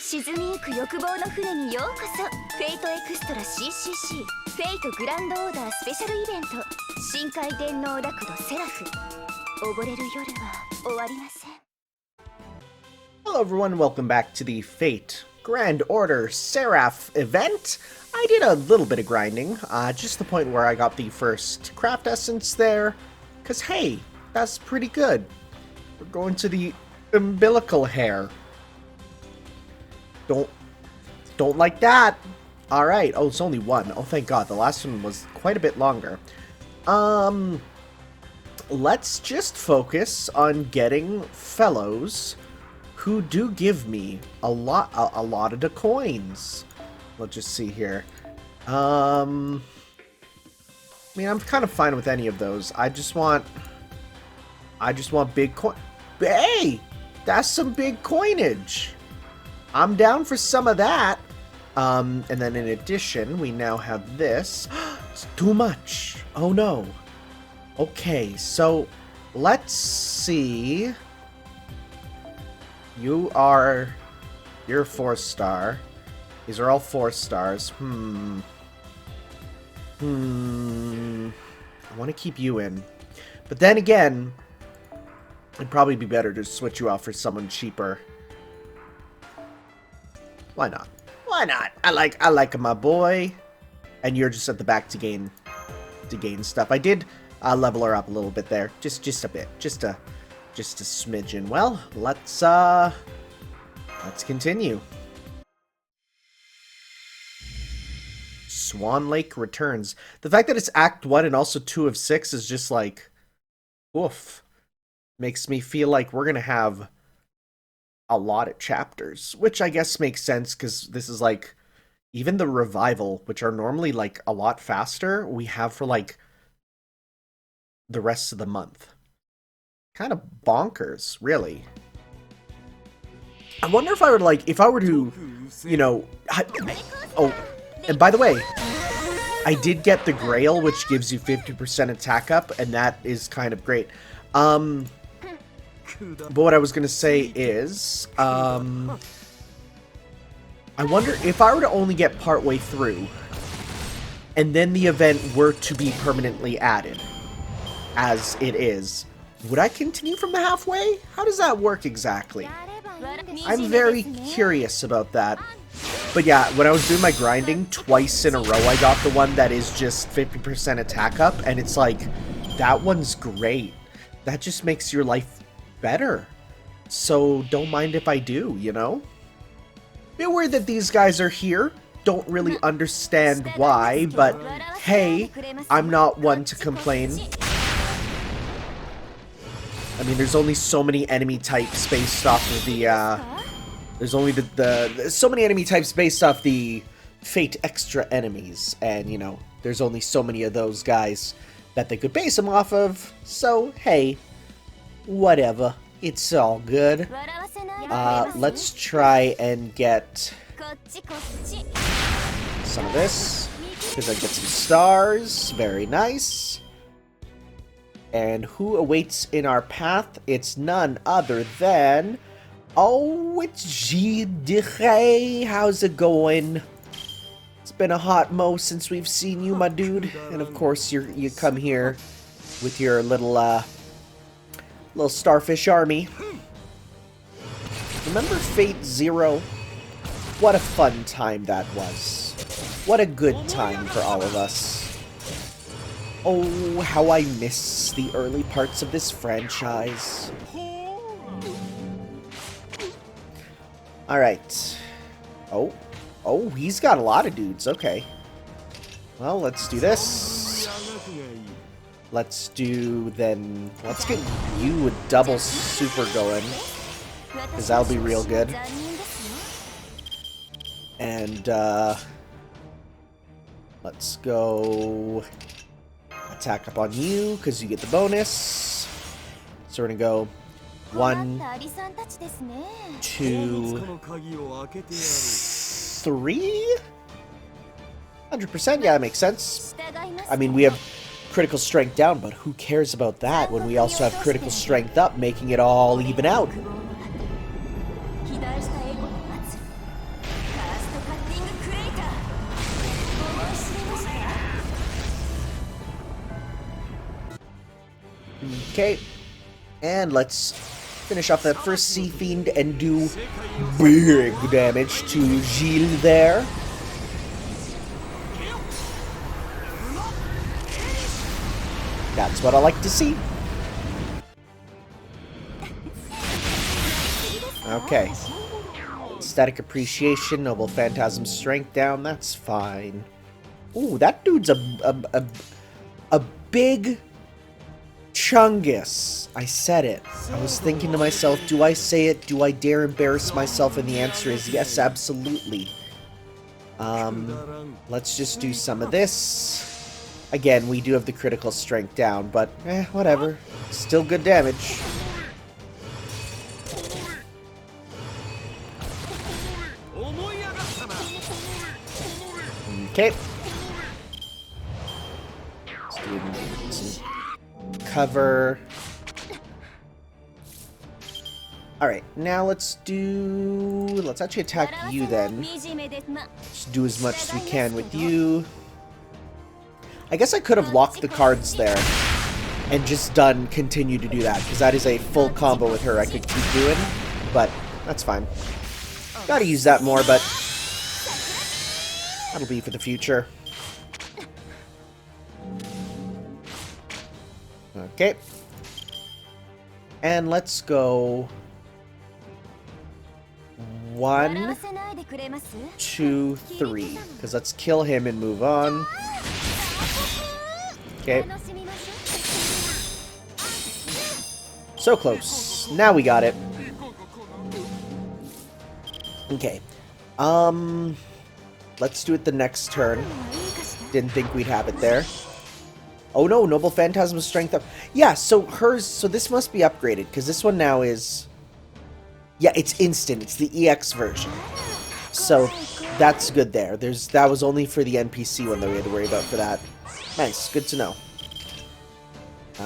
沈みゆく欲望の船にようこそ。フェイトエクストラ CCC フェイトグランドオーダースペシャルイベント深海電脳ラクドセラフ。溺れる夜は終わりません。 Hello everyone, welcome back to the Fate Grand Order SE.RA.PH event. I did a little bit of grinding, just the point where I got the first craft essence there, cause hey, that's pretty good. We're going to the umbilical hair. Don't like that. Alright, oh, it's only one. Oh, thank God, the last one was quite a bit longer. Let's just focus on getting fellows who do give me a lot of the coins. Let's just see here. I mean, I'm kind of fine with any of those. I just want big coin. Hey, that's some big coinage. I'm down for some of that. And then in addition, we now have this. It's too much. Oh no. Okay, so let's see. You're 4-star. These are all 4 stars. I want to keep you in. But then again, it'd probably be better to switch you out for someone cheaper. Why not? Why not? I like my boy. And you're just at the back to gain stuff. I did level her up a little bit there. Just a bit. Just a smidgen. Well, let's continue. Swan Lake returns. The fact that it's Act 1 and also 2 of 6 is just like, oof. Makes me feel like we're gonna have a lot of chapters, which I guess makes sense because this is like, even the revival, which are normally like a lot faster, we have for like the rest of the month. Kind of bonkers, really. I wonder if I would like, if I were to, you know, oh, and by the way, I did get the Grail, which gives you 50% attack up, and that is kind of great. But what I was going to say is, I wonder if I were to only get partway through, and then the event were to be permanently added, as it is, would I continue from the halfway? How does that work exactly? I'm very curious about that. But yeah, when I was doing my grinding, twice in a row I got the one that is just 50% attack up, and it's like, that one's great. That just makes your life better. So don't mind if I do, you know? Bit weird that these guys are here. Don't really understand why, but hey, I'm not one to complain. I mean, there's only so many enemy types based off of the, there's only so many enemy types based off the Fate extra enemies, and, you know, there's only so many of those guys that they could base them off of, so, hey, whatever. It's all good. Let's try and get some of this, because I get some stars. Very nice. And who awaits in our path? It's none other than... Oh, it's Gebert. How's it going? It's been a hot mo since we've seen you, my dude. And of course, you come here with your little starfish army. Remember Fate Zero? What a fun time that was. What a good time for all of us. Oh, how I miss the early parts of this franchise. Alright. Oh, he's got a lot of dudes. Okay. Well, let's do this. Let's get you a double super going, because that'll be real good. And, let's go attack up on you, because you get the bonus. So we're gonna go 1, 2, 3? 100%? Yeah, that makes sense. I mean, we have critical strength down, but who cares about that when we also have critical strength up, making it all even out? Okay. And let's finish off that first Sea Fiend and do big damage to Gilly there. That's what I like to see. Okay. Static Appreciation, Noble Phantasm Strength down, that's fine. Ooh, that dude's a big Chungus. I said it. I was thinking to myself, do I say it? Do I dare embarrass myself? And the answer is yes, absolutely. Let's just do some of this. Again, we do have the critical strength down, but whatever. Still good damage. Okay. Let's do some cover. Alright, now let's actually attack you then. Just do as much as we can with you. I guess I could have locked the cards there and just continue to do that, because that is a full combo with her I could keep doing, but that's fine. Gotta use that more, but that'll be for the future. Okay. And let's go 1, 2, 3. Because let's kill him and move on. Okay. So close. Now we got it. Okay. Let's do it the next turn. Didn't think we'd have it there. Oh no, Noble Phantasm Strength up. Yeah, so this must be upgraded, because this one now is... Yeah, it's instant. It's the EX version. So, that's good there. That was only for the NPC one that we had to worry about for that. Nice, good to know.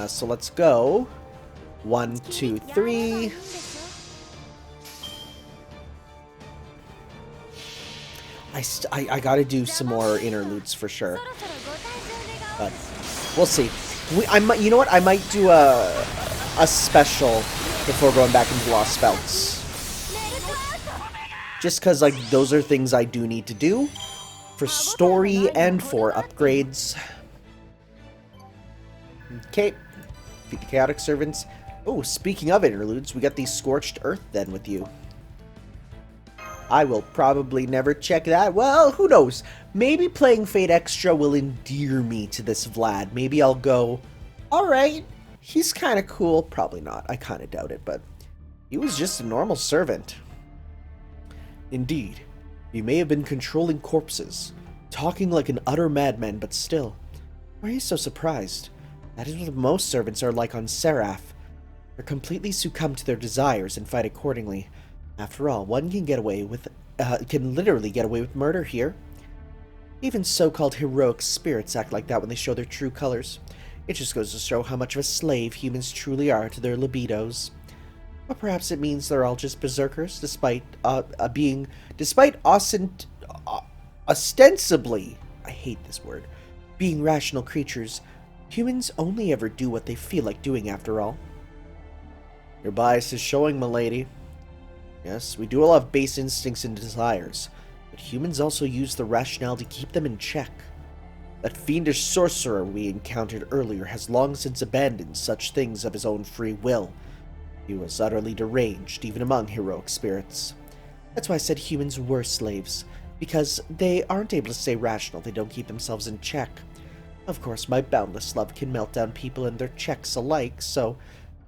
So let's go. 1, 2, 3. I gotta do some more interludes for sure. But we'll see. You know what? I might do a special before going back into Lost Spells. Just because, like, those are things I do need to do for story and for upgrades. Okay. Defeat the Chaotic Servants. Oh, speaking of interludes, we got the Scorched Earth then with you. I will probably never check that. Well, who knows? Maybe playing Fate Extra will endear me to this Vlad. Maybe I'll go, alright, he's kind of cool. Probably not. I kind of doubt it, but he was just a normal servant. Indeed, you may have been controlling corpses, talking like an utter madman, but still. Why are you so surprised? That is what most servants are like on SE.RA.PH. They're completely succumb to their desires and fight accordingly. After all, one can literally get away with murder here. Even so-called heroic spirits act like that when they show their true colors. It just goes to show how much of a slave humans truly are to their libidos. Or perhaps it means they're all just berserkers, despite ostensibly, I hate this word, being rational creatures. Humans only ever do what they feel like doing, after all. Your bias is showing, milady. Yes, we do all have base instincts and desires, but humans also use the rationale to keep them in check. That fiendish sorcerer we encountered earlier has long since abandoned such things of his own free will. He was utterly deranged, even among heroic spirits. That's why I said humans were slaves, because they aren't able to stay rational, they don't keep themselves in check. Of course, my boundless love can melt down people and their checks alike, so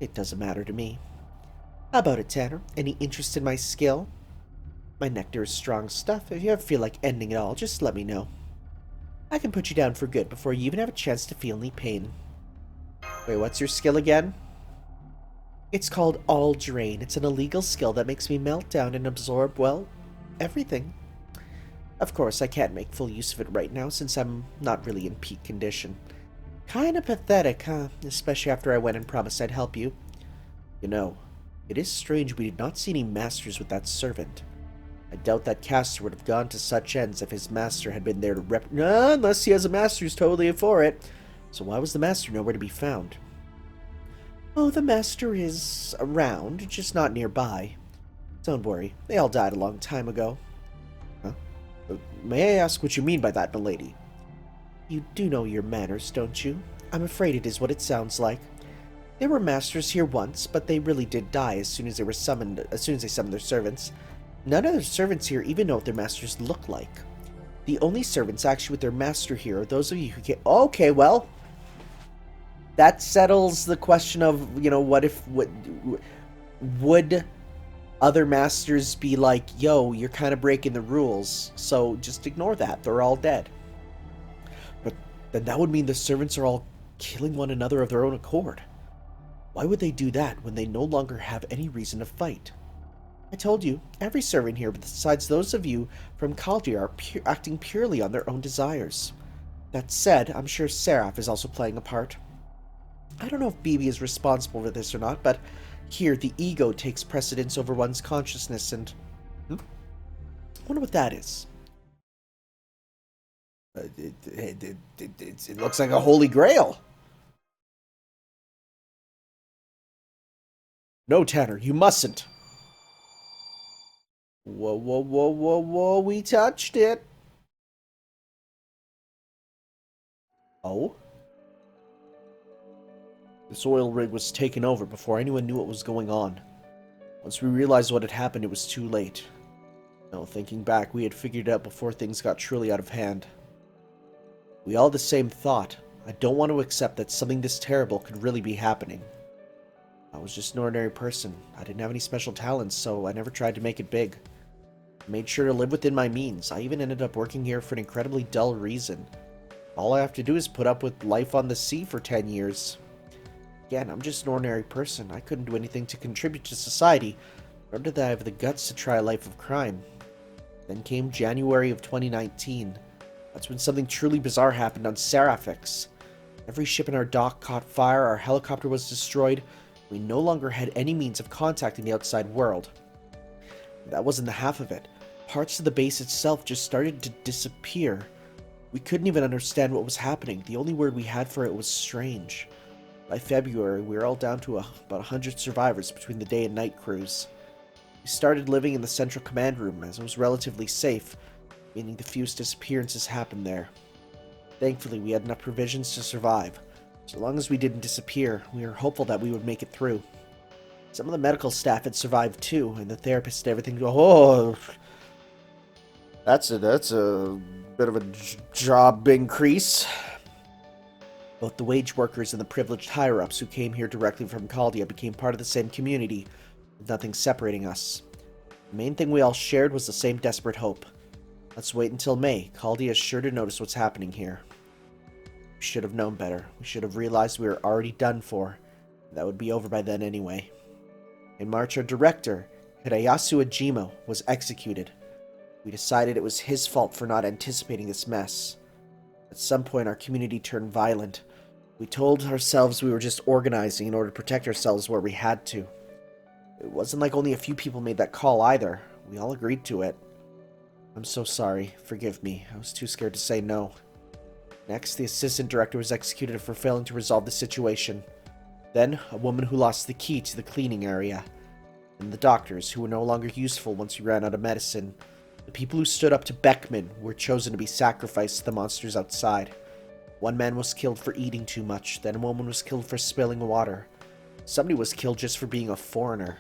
it doesn't matter to me. How about it, Tanner? Any interest in my skill? My nectar is strong stuff. If you ever feel like ending it all, just let me know. I can put you down for good before you even have a chance to feel any pain. Wait, what's your skill again? It's called All Drain. It's an illegal skill that makes me melt down and absorb, well, everything. Of course, I can't make full use of it right now since I'm not really in peak condition. Kinda pathetic, huh? Especially after I went and promised I'd help you. You know, it is strange we did not see any masters with that servant. I doubt that caster would have gone to such ends if his master had been there to unless he has a master who's totally for it. So why was the master nowhere to be found? Oh, the master is around, just not nearby. Don't worry, they all died a long time ago. Huh? May I ask what you mean by that, milady? You do know your manners, don't you? I'm afraid it is what it sounds like. There were masters here once, but they really did die as soon as they summoned their servants. None of their servants here even know what their masters look like. The only servants actually with their master here are those of you who get... Okay, well, that settles the question of, you know, would other masters be like, yo, you're kind of breaking the rules, so just ignore that. They're all dead. But then that would mean the servants are all killing one another of their own accord. Why would they do that when they no longer have any reason to fight? I told you, every servant here, besides those of you from Kaizer, are acting purely on their own desires. That said, I'm sure SE.RA.PH is also playing a part. I don't know if BB is responsible for this or not, but here the ego takes precedence over one's consciousness and... I wonder what that is. It looks like a holy grail. No, Tanner, you mustn't. Whoa, whoa, whoa, whoa, whoa, we touched it. Oh? This oil rig was taken over before anyone knew what was going on. Once we realized what had happened, it was too late. No, thinking back, we had figured it out before things got truly out of hand. We all had the same thought. I don't want to accept that something this terrible could really be happening. I was just an ordinary person. I didn't have any special talents, so I never tried to make it big. I made sure to live within my means. I even ended up working here for an incredibly dull reason. All I have to do is put up with life on the sea for 10 years. Again, I'm just an ordinary person. I couldn't do anything to contribute to society, nor did I have the guts to try a life of crime. Then came January of 2019. That's when something truly bizarre happened on SE.RA.PH. Every ship in our dock caught fire, our helicopter was destroyed. We no longer had any means of contacting the outside world. That wasn't the half of it. Parts of the base itself just started to disappear. We couldn't even understand what was happening. The only word we had for it was strange. By February, we were all down to about 100 survivors between the day and night crews. We started living in the central command room as it was relatively safe, meaning the fewest disappearances happened there. Thankfully, we had enough provisions to survive. So long as we didn't disappear, we were hopeful that we would make it through. Some of the medical staff had survived too, and the therapists and everything. Oh, that's a bit of a job increase. Both the wage workers and the privileged higher-ups who came here directly from Kaizer became part of the same community, with nothing separating us. The main thing we all shared was the same desperate hope. Let's wait until May. Kaizer is sure to notice what's happening here. We should have known better. We should have realized we were already done for. That would be over by then anyway. In March, our director, Hideyasu Ajima, was executed. We decided it was his fault for not anticipating this mess. At some point, our community turned violent. We told ourselves we were just organizing in order to protect ourselves where we had to. It wasn't like only a few people made that call either. We all agreed to it. I'm so sorry. Forgive me. I was too scared to say no. Next, the assistant director was executed for failing to resolve the situation. Then, a woman who lost the key to the cleaning area. And the doctors, who were no longer useful once we ran out of medicine. The people who stood up to Beckman were chosen to be sacrificed to the monsters outside. One man was killed for eating too much, then a woman was killed for spilling water. Somebody was killed just for being a foreigner.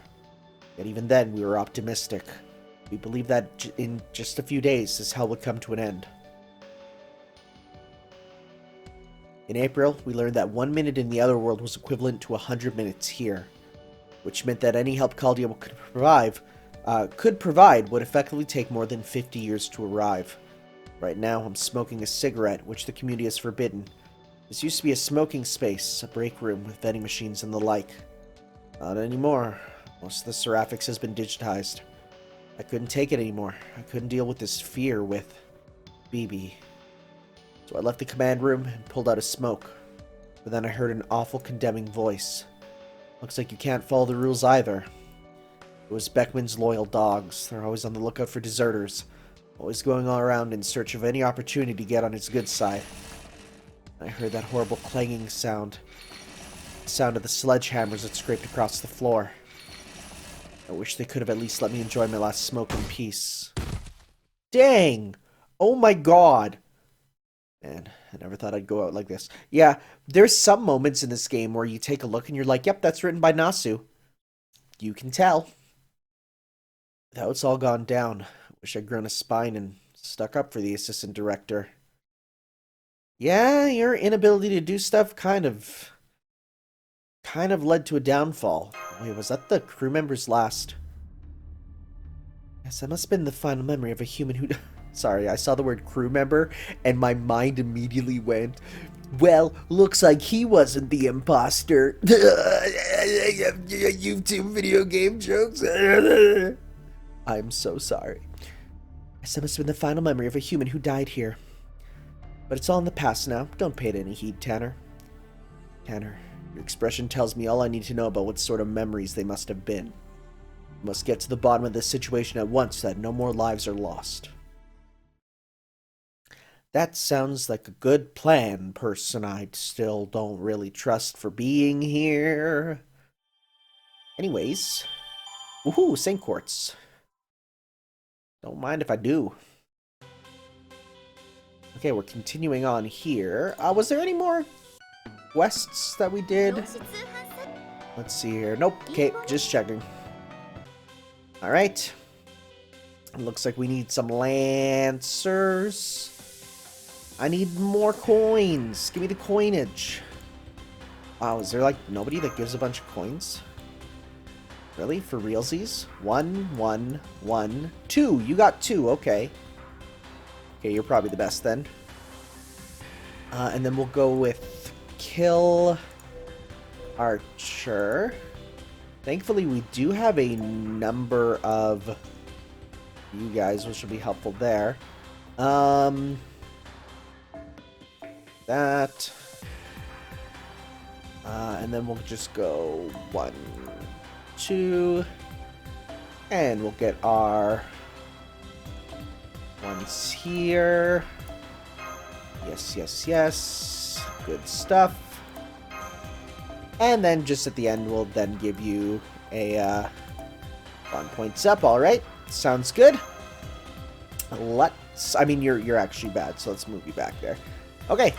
Yet even then, we were optimistic. We believed that in just a few days, this hell would come to an end. In April, we learned that 1 minute in the other world was equivalent to 100 minutes here, which meant that any help Kaizer could provide would effectively take more than 50 years to arrive. Right now, I'm smoking a cigarette, which the community has forbidden. This used to be a smoking space, a break room with vending machines and the like. Not anymore. Most of the SE.RA.PH has been digitized. I couldn't take it anymore. I couldn't deal with this fear with BB. So I left the command room and pulled out a smoke. But then I heard an awful condemning voice. Looks like you can't follow the rules either. It was Beckman's loyal dogs. They're always on the lookout for deserters. Always going all around in search of any opportunity to get on his good side. I heard that horrible clanging sound. The sound of the sledgehammers that scraped across the floor. I wish they could have at least let me enjoy my last smoke in peace. Dang! Oh my god! Man, I never thought I'd go out like this. Yeah, there's some moments in this game where you take a look and you're like, yep, that's written by Nasu. You can tell. Now it's all gone down. Wish I'd grown a spine and stuck up for the assistant director. Yeah, your inability to do stuff kind of led to a downfall. Wait, was that the crew member's last? Yes, that must have been the final memory of a human who... Sorry, I saw the word crew member, and my mind immediately went, well, looks like he wasn't the imposter. YouTube video game jokes. I'm so sorry. Yes, that must have been the final memory of a human who died here. But it's all in the past now. Don't pay it any heed, Tanner. Tanner, your expression tells me all I need to know about what sort of memories they must have been. We must get to the bottom of this situation at once so that no more lives are lost. That sounds like a good plan, person I still don't really trust for being here. Anyways. Woohoo, Saint Quartz. Don't mind if I do. Okay, we're continuing on here. Was there any more quests that we did? Let's see here. Nope. Okay, just checking. Alright. Looks like we need some lancers. I need more coins. Give me the coinage. Wow, is there like nobody that gives a bunch of coins? Really? For realsies? 1, 1, 1, 2. You got 2. Okay. Okay, you're probably the best then. And then we'll go with Kill Archer. Thankfully, we do have a number of you guys, which will be helpful there. That. And then we'll just go 1, 2. And we'll get our ones here. Yes, yes, yes. Good stuff. And then just at the end, we'll then give you a 1 points up. All right. Sounds good. Let's... I mean, you're actually bad, so let's move you back there. Okay.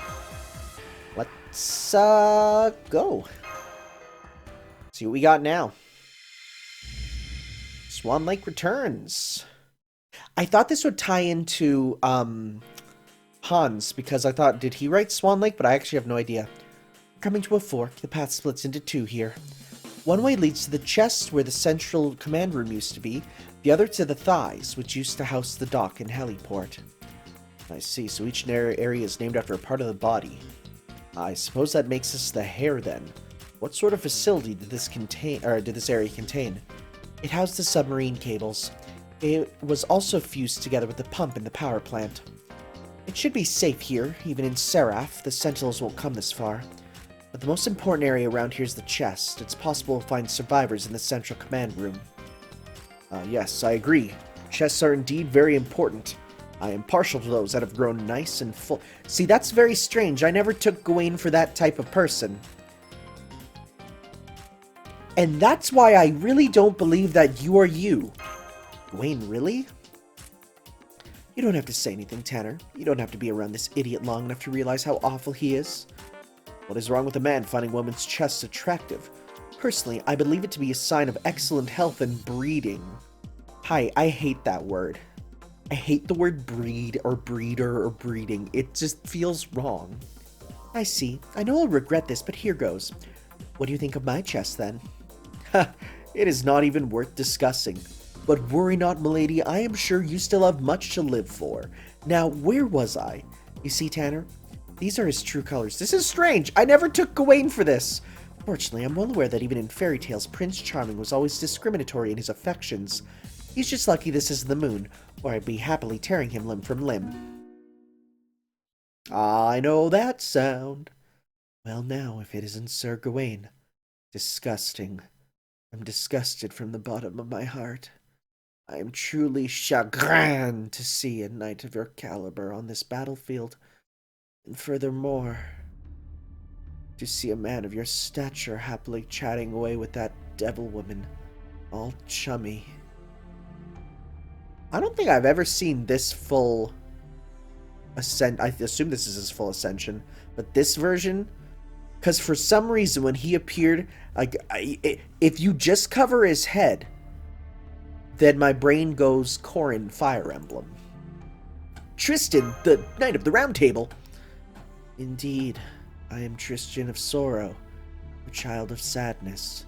Let's go. See what we got now. Swan Lake returns. I thought this would tie into Hans, because I thought, did he write Swan Lake? But I actually have no idea. Coming to a fork, the path splits into 2 here. One way leads to the chest where the central command room used to be, the other to the thighs, which used to house the dock and heliport. I see, so each area is named after a part of the body. I suppose that makes us the hair then. What sort of facility did this area contain? It housed the submarine cables. It was also fused together with the pump in the power plant. It should be safe here, even in SE.RA.PH, the Sentinels won't come this far. But the most important area around here is the chest. It's possible to find survivors in the central command room. Yes, I agree. Chests are indeed very important. I am partial to those that have grown nice and full. See, that's very strange. I never took Gawain for that type of person. And that's why I really don't believe that you are you. Gawain, really? You don't have to say anything, Tanner. You don't have to be around this idiot long enough to realize how awful he is. What is wrong with a man finding women's chests attractive? Personally, I believe it to be a sign of excellent health and breeding. Hi, I hate that word. I hate the word breed or breeder or breeding. It just feels wrong. I see. I know I'll regret this, but here goes. What do you think of my chest, then? Ha! It is not even worth discussing. But worry not, milady. I am sure you still have much to live for. Now, where was I? You see, Tanner? These are his true colors. This is strange. I never took Gawain for this. Fortunately, I'm well aware that even in fairy tales, Prince Charming was always discriminatory in his affections. He's just lucky this is the moon, or I'd be happily tearing him limb from limb. I know that sound. Well now, if it isn't Sir Gawain. Disgusting. I'm disgusted from the bottom of my heart. I am truly chagrined to see a knight of your caliber on this battlefield. And furthermore... To see a man of your stature happily chatting away with that devil woman, all chummy. I don't think I've ever seen this full ascent. I assume this is his full ascension, but this version, because for some reason when he appeared, like if you just cover his head, then my brain goes Corrin Fire Emblem. Tristan, the Knight of the Round Table. Indeed, I am Tristan of Sorrow, the child of sadness.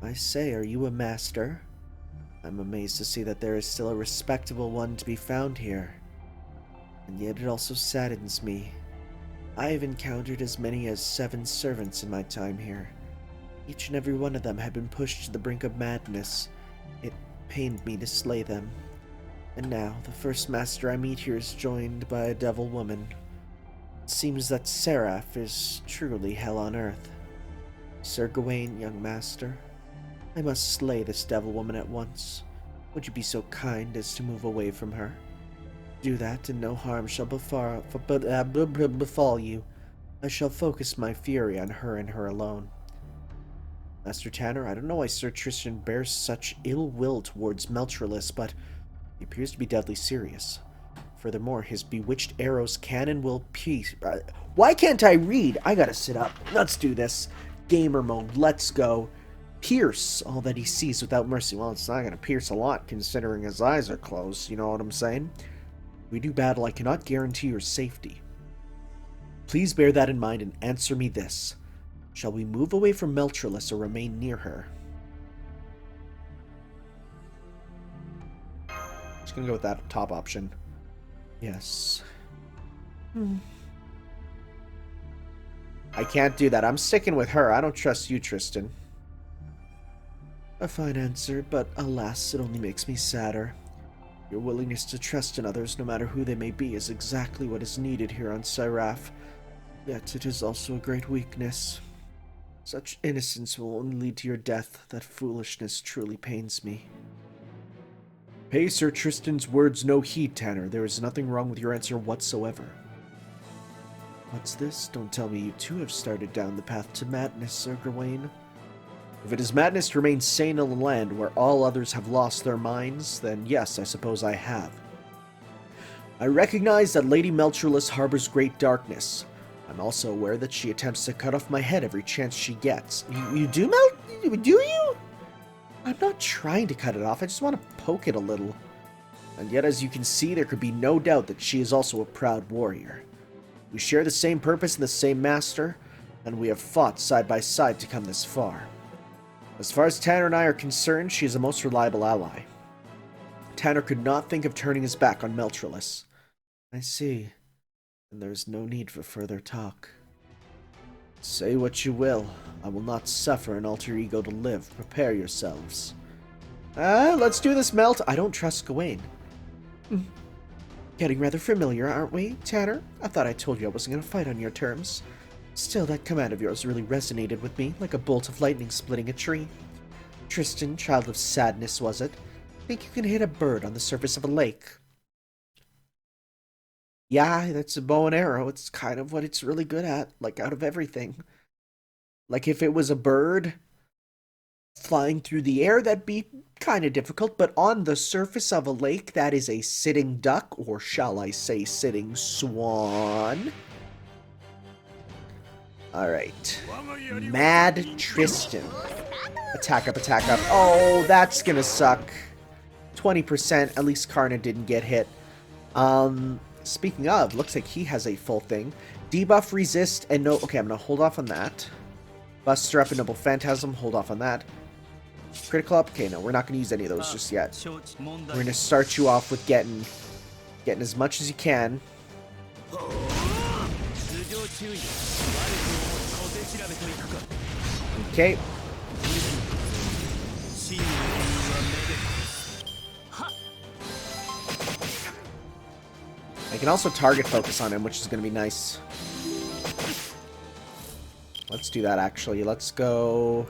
I say, are you a master? I'm amazed to see that there is still a respectable one to be found here. And yet it also saddens me. I have encountered as many as 7 servants in my time here. Each and every one of them had been pushed to the brink of madness. It pained me to slay them. And now, the first master I meet here is joined by a devil woman. It seems that SE.RA.PH is truly hell on earth. Sir Gawain, young master, I must slay this devil woman at once. Would you be so kind as to move away from her? Do that, and no harm shall befall you. I shall focus my fury on her and her alone. Master Tanner, I don't know why Sir Tristan bears such ill will towards Melillo, but he appears to be deadly serious. Furthermore, his bewitched arrows can and will pierce. Why can't I read? I gotta sit up. Let's do this. Gamer mode, let's go. Pierce all that he sees without mercy. Well, it's not gonna pierce a lot considering his eyes are closed, you know what I'm saying? If we do battle, I cannot guarantee your safety. Please bear that in mind and answer me this. Shall we move away from Melillo or remain near her? Just gonna go with that top option. Yes. I can't do that. I'm sticking with her. I don't trust you, Tristan. A fine answer, but alas, it only makes me sadder. Your willingness to trust in others, no matter who they may be, is exactly what is needed here on SE.RA.PH. Yet it is also a great weakness. Such innocence will only lead to your death. That foolishness truly pains me. Pay Sir Tristan's words no heed, Tanner. There is nothing wrong with your answer whatsoever. What's this? Don't tell me you too have started down the path to madness, Sir Gawain. If it is madness to remain sane in a land where all others have lost their minds, then yes, I suppose I have. I recognize that Lady Melillo harbors great darkness. I'm also aware that she attempts to cut off my head every chance she gets. You do, Do you? I'm not trying to cut it off, I just want to poke it a little. And yet, as you can see, there could be no doubt that she is also a proud warrior. We share the same purpose and the same master, and we have fought side by side to come this far. As far as Tanner and I are concerned, she is a most reliable ally. Tanner could not think of turning his back on Melillo. I see. And there is no need for further talk. Say what you will. I will not suffer an alter ego to live. Prepare yourselves. Let's do this, Melt. I don't trust Gawain. Getting rather familiar, aren't we, Tanner? I thought I told you I wasn't going to fight on your terms. Still, that command of yours really resonated with me, like a bolt of lightning splitting a tree. Tristan, child of sadness, was it? Think you can hit a bird on the surface of a lake? Yeah, that's a bow and arrow. It's kind of what it's really good at, like out of everything. Like if it was a bird flying through the air, that'd be kind of difficult, but on the surface of a lake, that is a sitting duck, or shall I say sitting swan. Alright. Mad Tristan. Attack up, attack up. Oh, that's gonna suck. 20%, at least Karna didn't get hit. Speaking of, looks like he has a full thing. Debuff, resist, and no... Okay, I'm gonna hold off on that. Buster up and Noble Phantasm, hold off on that. Critical up, okay, no, we're not gonna use any of those just yet. We're gonna start you off with getting as much as you can. Okay. I can also target focus on him, which is going to be nice. Let's do that, actually. Let's go...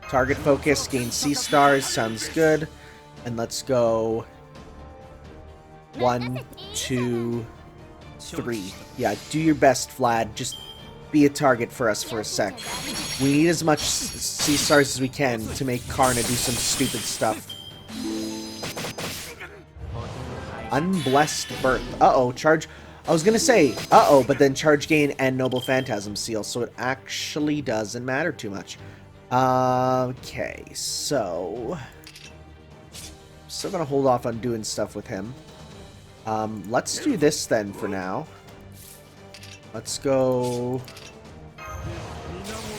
Target focus, gain C stars, sounds good. And let's go... 1, 2, 3. Yeah, do your best, Vlad. Just be a target for us for a sec. We need as much C-stars as we can to make Karna do some stupid stuff. Unblessed Birth. Uh-oh, charge... I was gonna say, uh-oh, but then charge gain and Noble Phantasm Seal, so it actually doesn't matter too much. Okay, so... Still gonna hold off on doing stuff with him. Let's do this then for now. Let's go...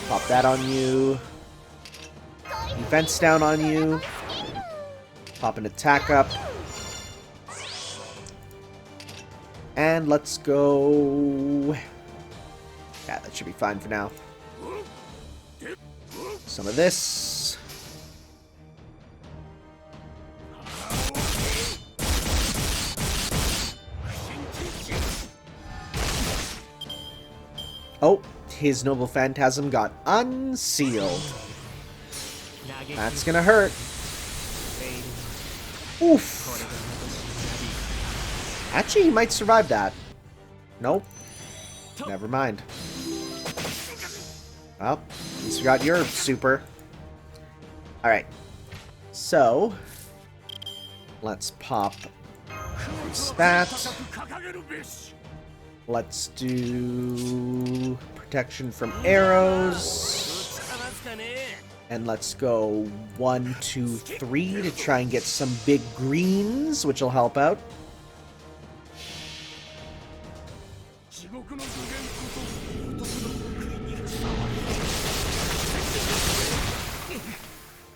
Pop that on you. Defense down on you. Pop an attack up. And let's go... Yeah, that should be fine for now. Some of this. Oh, his Noble Phantasm got unsealed. That's gonna hurt. Oof. Actually, he might survive that. Nope. Never mind. Well, at least we got your super. Alright. So, let's pop that. Let's do protection from arrows. And let's go 1, 2, 3 to try and get some big greens, which will help out.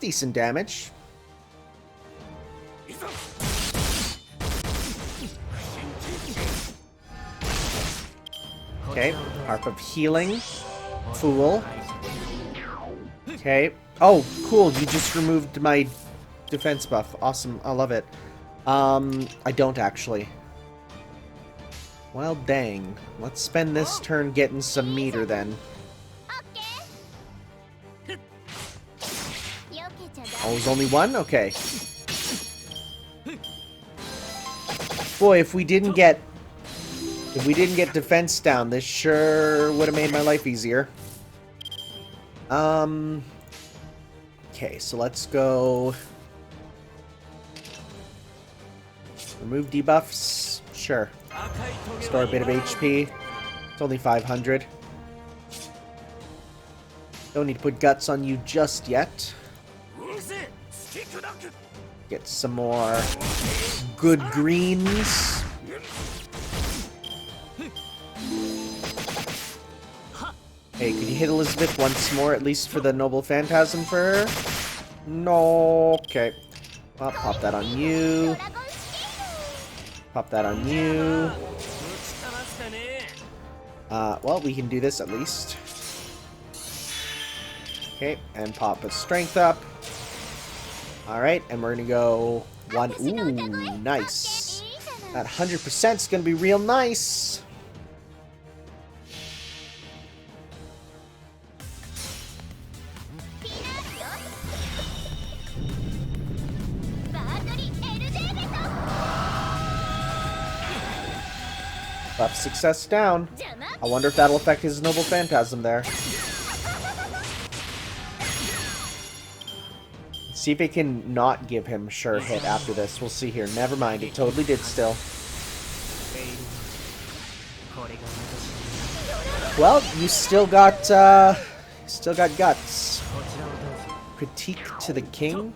Decent damage. Okay, Harp of Healing. Fool. Okay. Oh, cool, you just removed my defense buff. Awesome, I love it. I don't actually. Well, dang. Let's spend this turn getting some meter then. Oh, there's only one? Okay. Boy, if we didn't get defense down, this sure would have made my life easier. Okay, so let's go. Remove debuffs. Sure. Store a bit of HP. It's only 500. Don't need to put guts on you just yet. Get some more good greens. Hey, could you hit Elizabeth once more, at least for the Noble Phantasm for her? No. Okay. Well, pop that on you. Pop that on you. Well, we can do this at least. Okay, and pop a strength up. Alright, and we're gonna go 1. Ooh, nice. That 100% is gonna be real nice. Buff success down. I wonder if that'll affect his Noble Phantasm there. See if it can not give him sure hit after this. We'll see here. Never mind. It totally did still. Well, you still got guts. Critique to the king.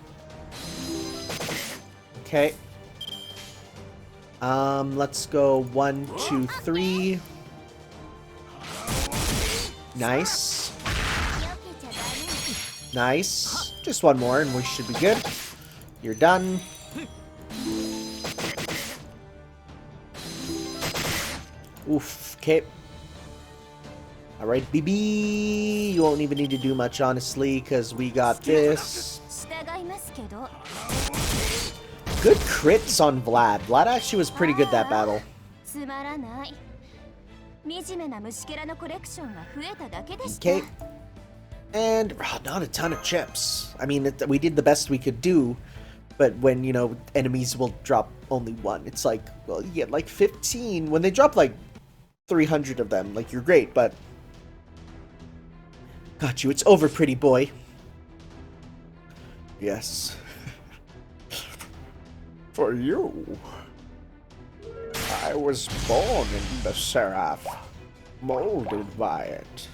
Okay. Let's go 1, 2, 3. Nice. Nice. Just one more and we should be good. You're done. Oof. Okay. Alright, BB. You won't even need to do much, honestly, because we got this. Good crits on Vlad. Vlad actually was pretty good that battle. Okay. And not a ton of chips. I mean, we did the best we could do. But when, you know, enemies will drop only one, it's like, well, you get like 15. When they drop like 300 of them, like, you're great, but... Got you, it's over, pretty boy. Yes. For you. I was born in the Seraph, molded by it.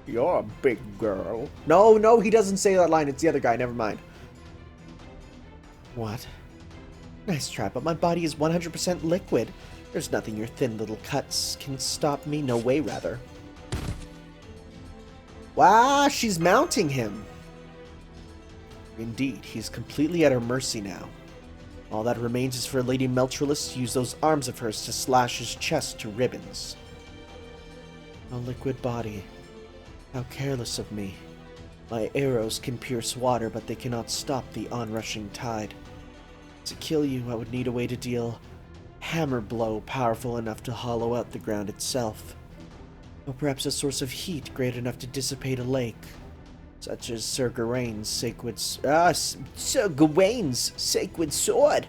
You're a big girl. No, he doesn't say that line. It's the other guy. Never mind. What? Nice try, but my body is 100% liquid. There's nothing your thin little cuts can stop me. No way, rather. Wow, she's mounting him. Indeed, he's completely at her mercy now. All that remains is for Lady Meltrilus to use those arms of hers to slash his chest to ribbons. A liquid body. How careless of me. My arrows can pierce water, but they cannot stop the onrushing tide. To kill you, I would need a way to deal hammer blow powerful enough to hollow out the ground itself. Or perhaps a source of heat great enough to dissipate a lake. Such as Sir Gawaine's sacred... Sir Gawaine's sacred sword!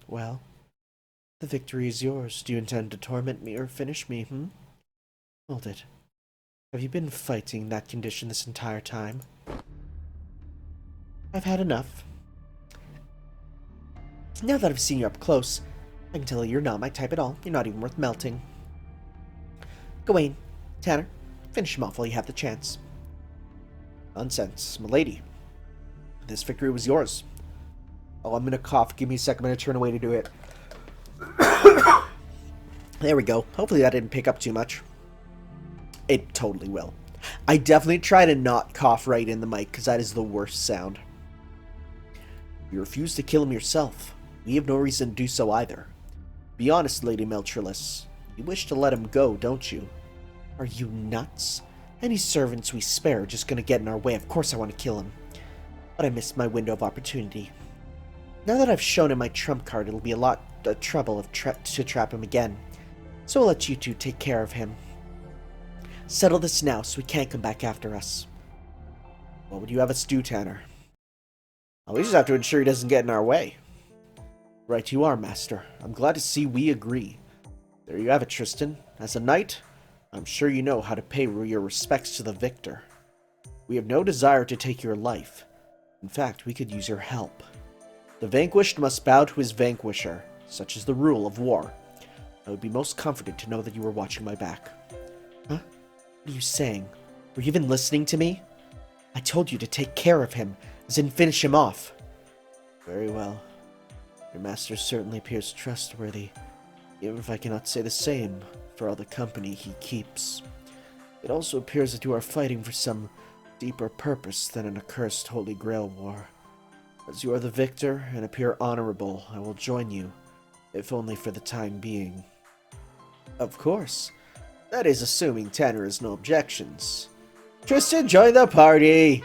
Well... The victory is yours. Do you intend to torment me or finish me, Hold it. Have you been fighting that condition this entire time? I've had enough. Now that I've seen you up close, I can tell you're not my type at all. You're not even worth melting. Gawaine, Tanner, finish him off while you have the chance. Nonsense, milady. This victory was yours. Oh, I'm gonna cough. Give me a second. I'm gonna turn away to do it. There we go. Hopefully that didn't pick up too much. It totally will. I definitely try to not cough right in the mic, because that is the worst sound. You refuse to kill him yourself. We have no reason to do so either. Be honest, Lady Meltrilus. You wish to let him go, don't you? Are you nuts? Any servants we spare are just going to get in our way. Of course I want to kill him. But I missed my window of opportunity. Now that I've shown him my trump card, it'll be a lot of trouble to trap him again. So I'll let you two take care of him. Settle this now so he can't come back after us. What would you have us do, Tanner? We just have to ensure he doesn't get in our way. Right you are, Master. I'm glad to see we agree. There you have it, Tristan. As a knight, I'm sure you know how to pay your respects to the victor. We have no desire to take your life. In fact, we could use your help. The vanquished must bow to his vanquisher. Such is the rule of war. I would be most comforted to know that you were watching my back. Huh? What are you saying? Were you even listening to me? I told you to take care of him, as in finish him off. Very well. Your master certainly appears trustworthy, even if I cannot say the same for all the company he keeps. It also appears that you are fighting for some deeper purpose than an accursed Holy Grail war. As you are the victor and appear honorable, I will join you, if only for the time being. Of course. That is assuming Tanner has no objections. Tristan, join the party!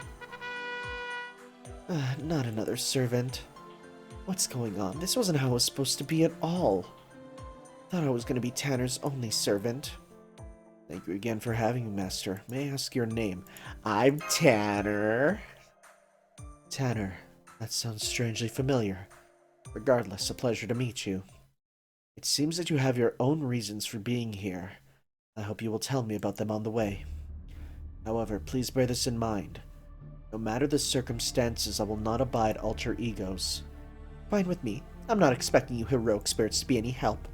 Not another servant. What's going on? This wasn't how it was supposed to be at all. Thought I was going to be Tanner's only servant. Thank you again for having me, Master. May I ask your name? I'm Tanner. Tanner. That sounds strangely familiar. Regardless, a pleasure to meet you. It seems that you have your own reasons for being here. I hope you will tell me about them on the way. However, please bear this in mind. No matter the circumstances, I will not abide alter egos. Fine with me. I'm not expecting you heroic spirits to be any help.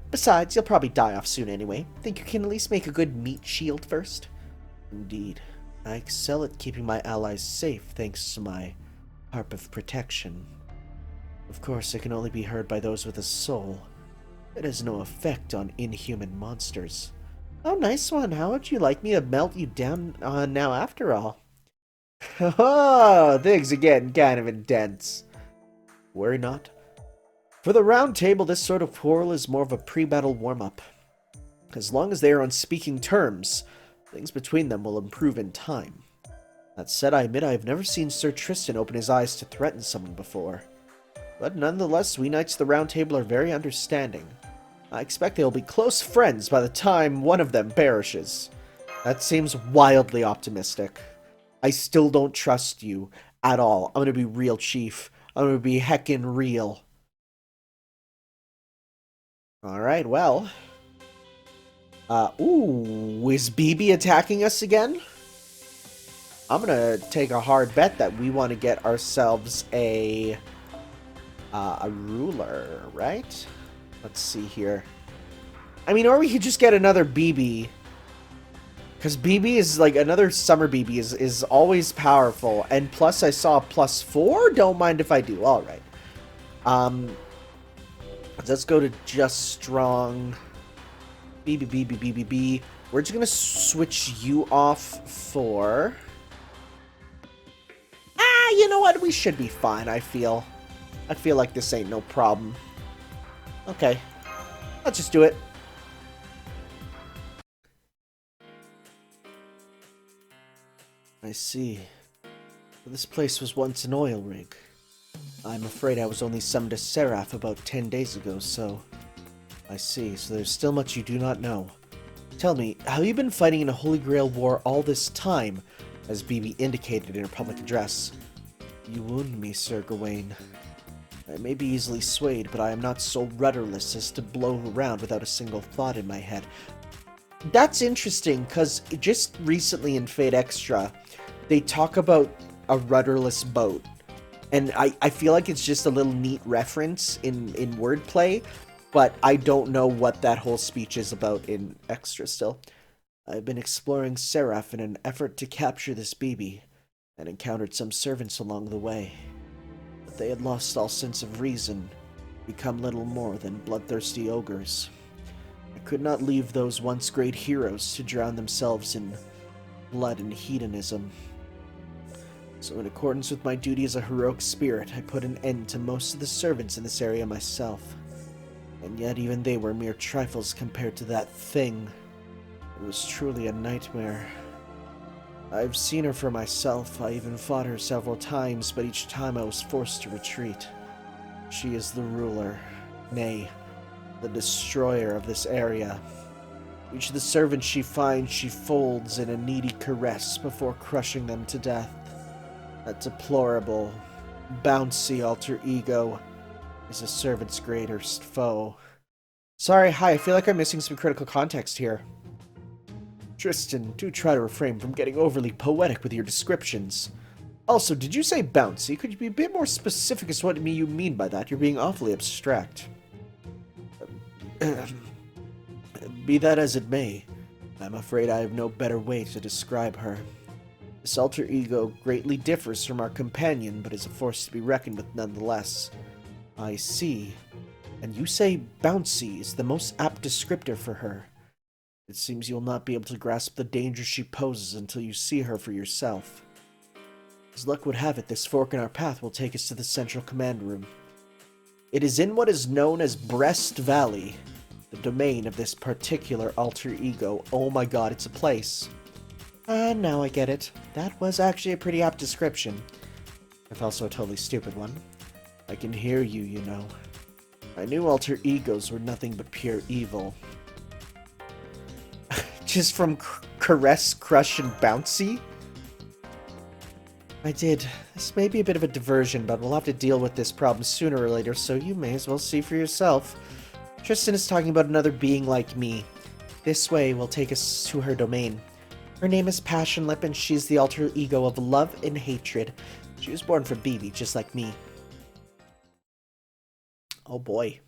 Besides, you'll probably die off soon anyway. Think you can at least make a good meat shield first? Indeed. I excel at keeping my allies safe thanks to my harp of protection. Of course, it can only be heard by those with a soul. It has no effect on inhuman monsters. Oh, nice one. How would you like me to melt you down now after all? Oh, things are getting kind of intense. Worry not. For the round table, this sort of quarrel is more of a pre-battle warm-up. As long as they are on speaking terms, things between them will improve in time. That said, I admit I have never seen Sir Tristan open his eyes to threaten someone before. But nonetheless, we Knights of the Round Table are very understanding. I expect they'll be close friends by the time one of them perishes. That seems wildly optimistic. I still don't trust you at all. I'm gonna be real, Chief. I'm gonna be heckin' real. Alright, well. Ooh, is BB attacking us again? I'm gonna take a hard bet that we want to get ourselves a ruler, right? Let's see here. I mean, or we could just get another BB. Because BB is like, another summer BB is always powerful. And plus I saw +4. Don't mind if I do. Alright. Let's go to just strong. BB. We're just gonna switch you off for... you know what? We should be fine, I feel. I feel like this ain't no problem. Okay. Let's just do it. I see. This place was once an oil rig. I'm afraid I was only summoned to SE.RA.PH about 10 days ago, so... I see, so there's still much you do not know. Tell me, have you been fighting in a Holy Grail war all this time, as BB indicated in her public address? You wound me, Sir Gawain. I may be easily swayed, but I am not so rudderless as to blow around without a single thought in my head. That's interesting, because just recently in Fate Extra, they talk about a rudderless boat. And I feel like it's just a little neat reference in wordplay, but I don't know what that whole speech is about in Extra still. I've been exploring SE.RA.PH in an effort to capture this BB, and encountered some servants along the way. But they had lost all sense of reason, become little more than bloodthirsty ogres. I could not leave those once great heroes to drown themselves in blood and hedonism. So in accordance with my duty as a heroic spirit, I put an end to most of the servants in this area myself. And yet even they were mere trifles compared to that thing. It was truly a nightmare. I've seen her for myself. I even fought her several times, but each time I was forced to retreat. She is the ruler, nay, the destroyer of this area. Each of the servants she finds, she folds in a needy caress before crushing them to death. That deplorable, bouncy alter ego is a servant's greatest foe. Sorry, hi, I feel like I'm missing some critical context here. Tristan, do try to refrain from getting overly poetic with your descriptions. Also, did you say bouncy? Could you be a bit more specific as to what you mean by that? You're being awfully abstract. Be that as it may, I'm afraid I have no better way to describe her. This alter ego greatly differs from our companion, but is a force to be reckoned with nonetheless. I see. And you say bouncy is the most apt descriptor for her. It seems you'll not be able to grasp the danger she poses until you see her for yourself. As luck would have it, this fork in our path will take us to the central command room. It is in what is known as Breast Valley, the domain of this particular alter ego. Oh my god, it's a place. Now I get it. That was actually a pretty apt description. If also a totally stupid one. I can hear you, you know. I knew alter egos were nothing but pure evil. Just from caress, crush, and bouncy? I did. This may be a bit of a diversion, but we'll have to deal with this problem sooner or later, so you may as well see for yourself. Tristan is talking about another being like me. This way will take us to her domain. Her name is Passionlip, and she's the alter ego of love and hatred. She was born from BB, just like me. Oh boy.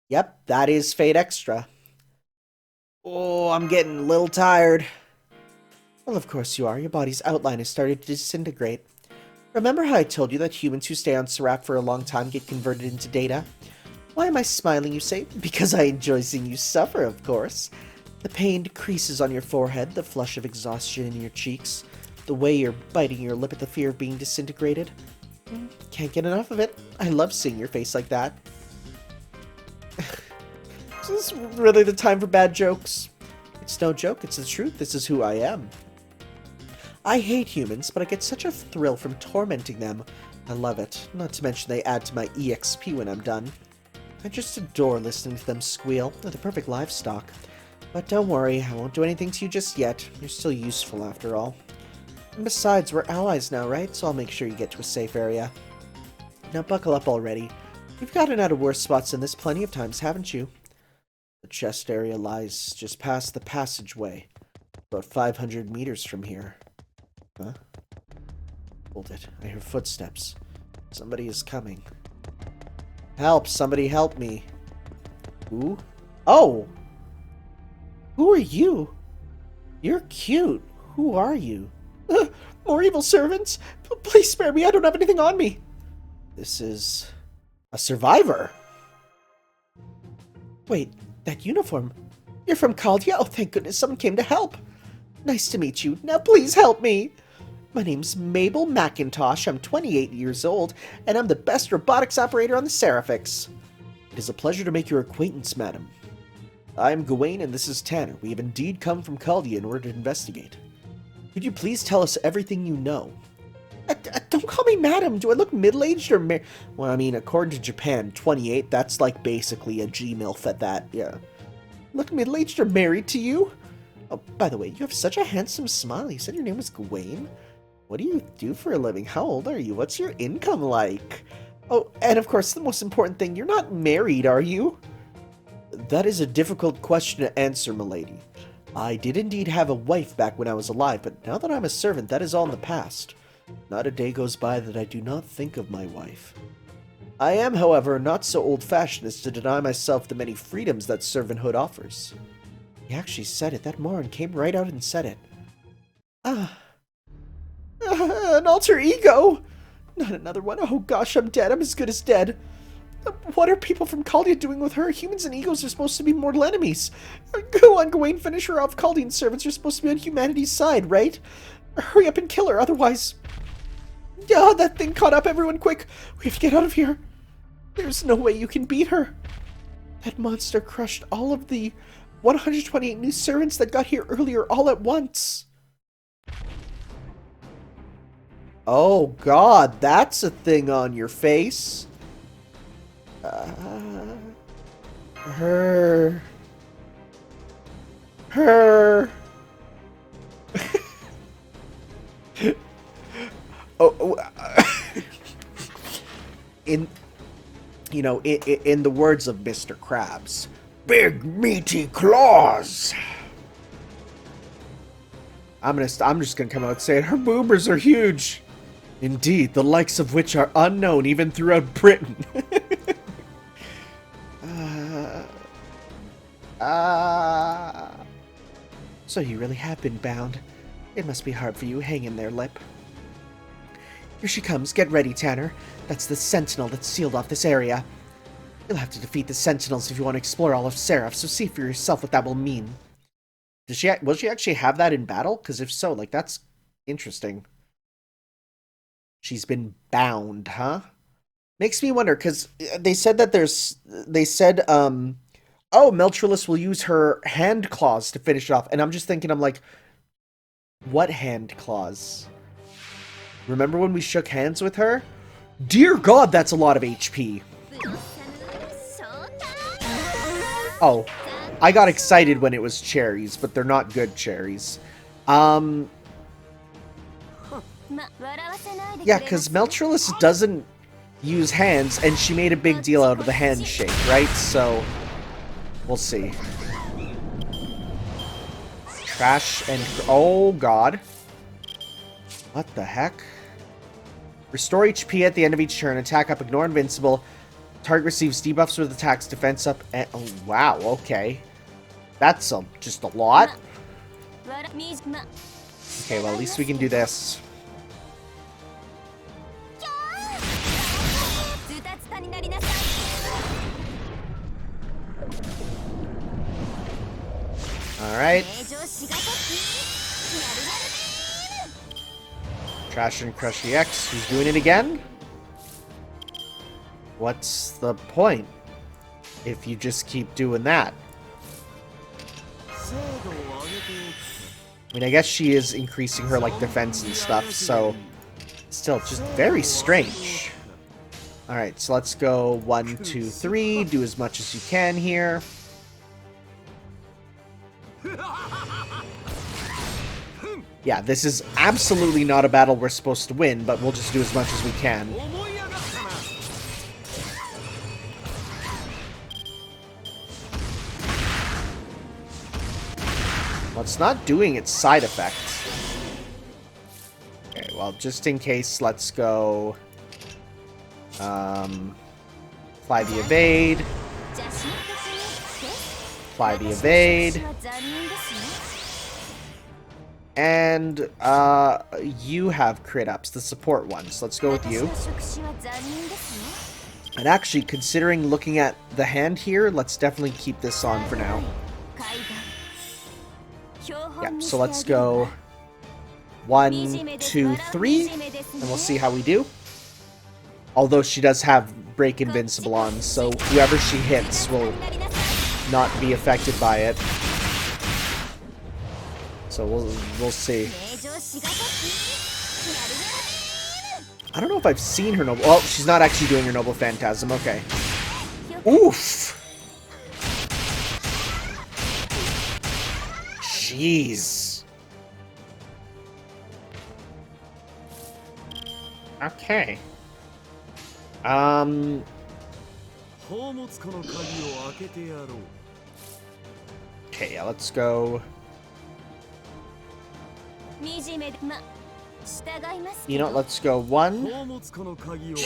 Yep, that is Fate Extra. Oh, I'm getting a little tired. Well, of course you are. Your body's outline has started to disintegrate. Remember how I told you that humans who stay on SE.RA.PH for a long time get converted into data? Why am I smiling, you say? Because I enjoy seeing you suffer, of course. The pain decreases on your forehead, the flush of exhaustion in your cheeks, the way you're biting your lip at the fear of being disintegrated. Can't get enough of it. I love seeing your face like that. Is this really the time for bad jokes? It's no joke, it's the truth. This is who I am. I hate humans, but I get such a thrill from tormenting them. I love it. Not to mention they add to my EXP when I'm done. I just adore listening to them squeal. They're the perfect livestock. But don't worry, I won't do anything to you just yet. You're still useful after all. And besides, we're allies now, right? So I'll make sure you get to a safe area. Now buckle up already. You've gotten out of worse spots than this plenty of times, haven't you? The chest area lies just past the passageway. About 500 meters from here. Huh? Hold it. I hear footsteps. Somebody is coming. Help! Somebody help me. Who? Oh! Who are you? You're cute. Who are you? More evil servants? Please spare me. I don't have anything on me. This is a survivor. Wait, that uniform. You're from Caldia? Oh, thank goodness someone came to help. Nice to meet you. Now please help me. My name's Mabel McIntosh. I'm 28 years old, and I'm the best robotics operator on the SE.RA.PH. It is a pleasure to make your acquaintance, madam. I'm Gawain, and this is Tanner. We have indeed come from Caldia in order to investigate. Could you please tell us everything you know? Don't call me madam. Do I look middle-aged or well, I mean, according to Japan, 28, that's like basically a G-MILF at that, yeah. Look middle-aged or married to you? Oh, by the way, you have such a handsome smile. You said your name was Gawain? What do you do for a living? How old are you? What's your income like? Oh, and of course, the most important thing, you're not married, are you? That is a difficult question to answer, milady. I did indeed have a wife back when I was alive, but now that I'm a servant, that is all in the past. Not a day goes by that I do not think of my wife. I am, however, not so old-fashioned as to deny myself the many freedoms that servanthood offers. He actually said it. That moron came right out and said it. An alter ego! Not another one. Oh gosh, I'm dead. I'm as good as dead. What are people from Caldia doing with her? Humans and egos are supposed to be mortal enemies. Go on, Gawain, finish her off. Caldian servants are supposed to be on humanity's side, right? Hurry up and kill her, otherwise... Oh, that thing caught up. Everyone, quick. We have to get out of here. There's no way you can beat her. That monster crushed all of the 128 new servants that got here earlier all at once. Oh, God, that's a thing on your face. Her. In the words of Mr. Krabs, big meaty claws. I'm just gonna come out and say it. Her boobers are huge. Indeed, the likes of which are unknown even throughout Britain. So you really have been bound. It must be hard for you. Hang in there, Lip. Here she comes. Get ready, Tanner. That's the Sentinel that sealed off this area. You'll have to defeat the Sentinels if you want to explore all of Seraph, so see for yourself what that will mean. Will she actually have that in battle? Because if so, like, that's interesting. She's been bound, huh? Makes me wonder, because they said that oh, Meltrilus will use her hand claws to finish it off. And I'm just thinking, I'm like, what hand claws? Remember when we shook hands with her? Dear God, that's a lot of HP. Oh, I got excited when it was cherries, but they're not good cherries. Yeah, because Meltrilus doesn't use hands, and she made a big deal out of the handshake, right? So, we'll see. Trash and... oh, God. What the heck? Restore HP at the end of each turn. Attack up, ignore invincible. Target receives debuffs with attacks, defense up, and... oh, wow, okay. That's just a lot. Okay, well, at least we can do this. Alright. Trash and Crush EX. Who's doing it again? What's the point if you just keep doing that? I mean, I guess she is increasing her, like, defense and stuff, so... still, just very strange. Alright, so let's go 1, 2, 3. Do as much as you can here. Yeah, this is absolutely not a battle we're supposed to win, but we'll just do as much as we can. Well, it's not doing its side effects. Okay, well, just in case, let's go... fly the evade. Fly the evade. And, you have crit ups, the support ones. Let's go with you. And actually, considering looking at the hand here, let's definitely keep this on for now. Yep, so let's go 1, 2, 3, and we'll see how we do. Although she does have Break Invincible on, so whoever she hits will not be affected by it. So we'll see. I don't know if I've seen her Noble... Well, she's not actually doing her Noble Phantasm, okay. Oof! Jeez. Okay. Okay, yeah, let's go. You know what, let's go 1,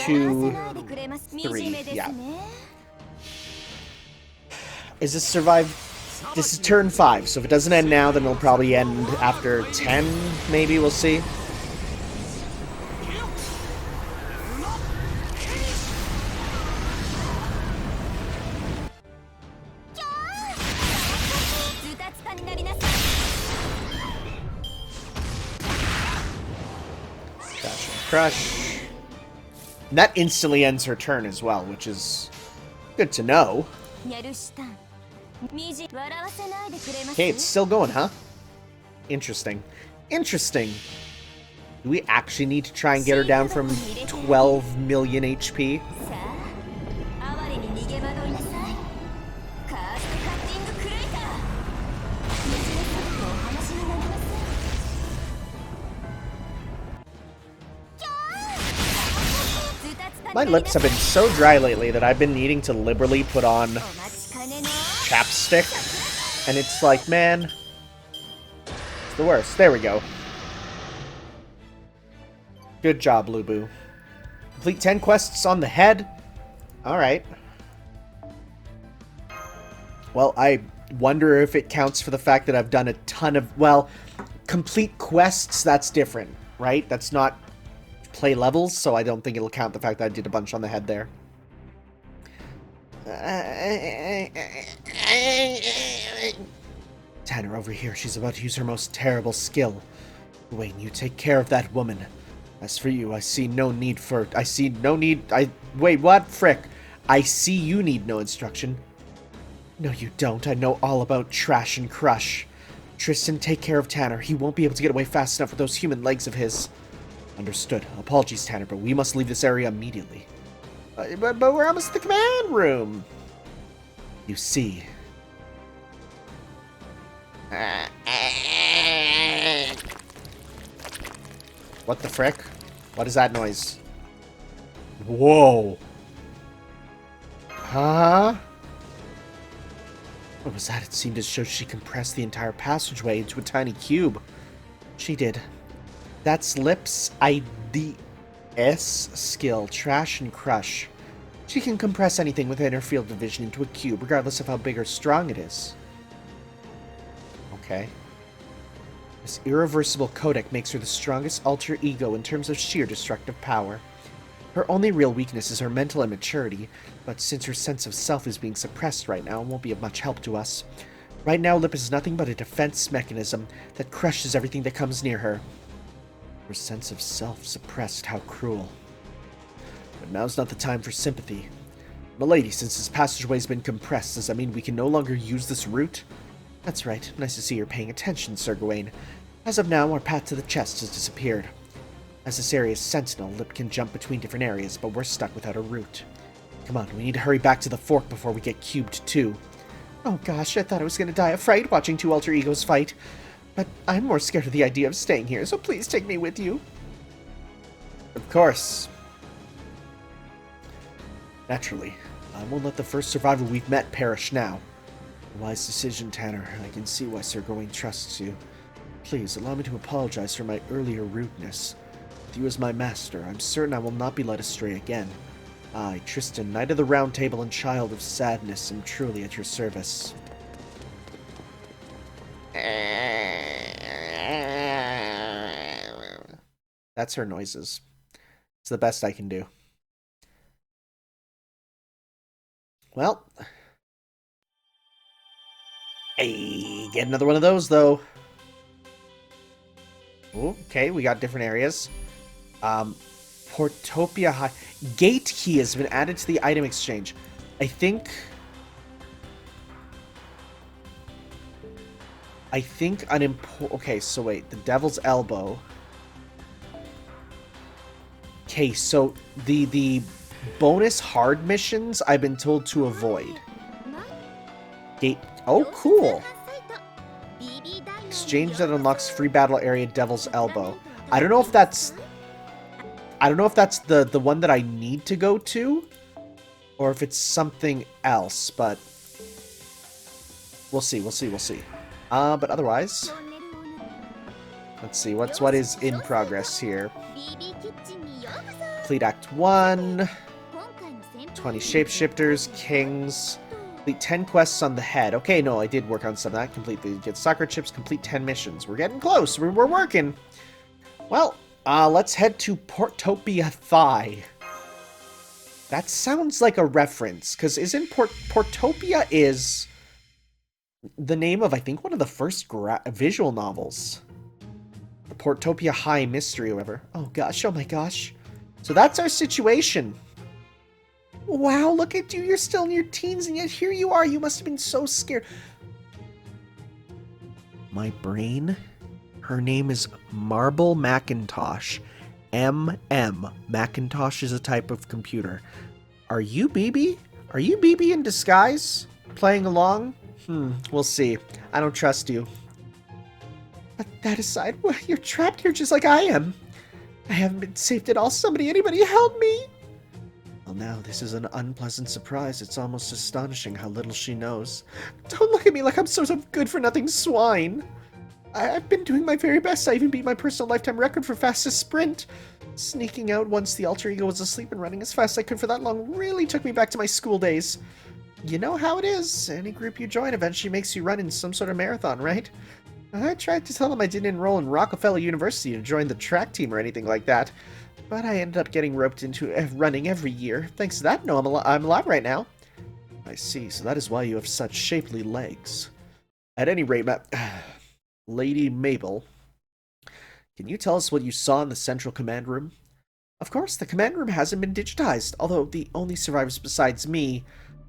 2, 3, yeah. Is this survive? This is turn 5, so if it doesn't end now, then it'll probably end after 10, maybe, we'll see. Crush. And that instantly ends her turn as well, which is good to know. Okay, it's still going, huh? Interesting. Interesting. Do we actually need to try and get her down from 12 million HP? My lips have been so dry lately that I've been needing to liberally put on chapstick. And it's like, man, it's the worst. There we go. Good job, Lubu. Complete 10 quests on the head. Alright. Well, I wonder if it counts for the fact that I've done a ton of, well, complete quests, that's different, right? That's not play levels, so I don't think it'll count the fact that I did a bunch on the head there. Tanner, over here. She's about to use her most terrible skill. Wayne, you take care of that woman. As for you, I see no need... Wait, what? Frick. I see you need no instruction. No, you don't. I know all about trash and crush. Tristan, take care of Tanner. He won't be able to get away fast enough with those human legs of his. Understood. Apologies, Tanner, but we must leave this area immediately. But we're almost at the command room. You see. What the frick? What is that noise? Whoa. Huh? What was that? It seemed as though she compressed the entire passageway into a tiny cube. She did. That's Lip's IDS skill, Trash and Crush. She can compress anything within her field of vision into a cube, regardless of how big or strong it is. Okay. This irreversible codec makes her the strongest alter ego in terms of sheer destructive power. Her only real weakness is her mental immaturity, but since her sense of self is being suppressed right now, it won't be of much help to us. Right now, Lip is nothing but a defense mechanism that crushes everything that comes near her. Her sense of self suppressed, how cruel. But now's not the time for sympathy. Milady, since this passageway's been compressed, does that mean we can no longer use this route? That's right. Nice to see you're paying attention, Sir Gawain. As of now, our path to the chest has disappeared. As this area's sentinel, Lip can jump between different areas, but we're stuck without a route. Come on, we need to hurry back to the fork before we get cubed too. Oh gosh, I thought I was going to die of fright watching two alter egos fight. But I'm more scared of the idea of staying here, so please take me with you. Of course. Naturally, I won't let the first survivor we've met perish now. A wise decision, Tanner. I can see why Sir Gawain trusts you. Please, allow me to apologize for my earlier rudeness. With you as my master, I'm certain I will not be led astray again. I, Tristan, Knight of the Round Table and Child of Sadness, am truly at your service. That's her noises. It's the best I can do. Well. Hey, get another one of those, though. Ooh, okay, we got different areas. Portopia High. Gate key has been added to the item exchange. I think an okay, so wait, the Devil's Elbow. Okay, so the bonus hard missions I've been told to avoid. Gate. Oh, cool. Exchange that unlocks free battle area Devil's Elbow. I don't know if that's the one that I need to go to, or if it's something else, but we'll see. But otherwise, let's see what is in progress here. Complete Act 1, 20 shapeshifters, kings, complete 10 quests on the head. Okay, no, I did work on some of that. Complete the get soccer chips, complete 10 missions. We're getting close. We're working. Well, let's head to Portopia Thigh. That sounds like a reference, because isn't Portopia is the name of, I think, one of the first visual novels. The Portopia High Mystery, or whatever. Oh gosh, oh my gosh. So that's our situation. Wow, look at you. You're still in your teens, and yet here you are. You must have been so scared. My brain? Her name is Marble Macintosh. MM. Macintosh is a type of computer. Are you BB? Are you BB in disguise? Playing along? We'll see. I don't trust you. But that aside, well, you're trapped here just like I am. I haven't been saved at all. Anybody help me! Well, now, this is an unpleasant surprise. It's almost astonishing how little she knows. Don't look at me like I'm sort of good-for-nothing swine. I've been doing my very best. I even beat my personal lifetime record for fastest sprint. Sneaking out once the alter ego was asleep and running as fast as I could for that long really took me back to my school days. You know how it is. Any group you join eventually makes you run in some sort of marathon, right? I tried to tell them I didn't enroll in Rockefeller University to join the track team or anything like that, but I ended up getting roped into running every year. Thanks to that, no, I'm alive right now. I see, so that is why you have such shapely legs. At any rate, Lady Mabel, can you tell us what you saw in the central command room? Of course, the command room hasn't been digitized, although the only survivors besides me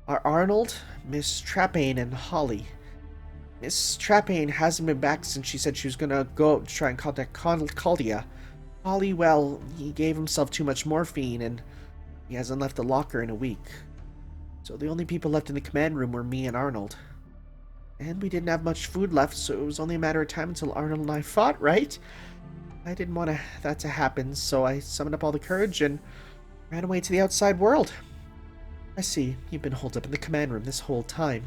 are Arnold, Miss Trapane, and Holly. Miss Trapane hasn't been back since she said she was gonna go out to try and contact Caldia. Holly, well, he gave himself too much morphine, and he hasn't left the locker in a week. So the only people left in the command room were me and Arnold. And we didn't have much food left, so it was only a matter of time until Arnold and I fought, right? I didn't want that to happen, so I summoned up all the courage and ran away to the outside world. I see, you've been holed up in the command room this whole time.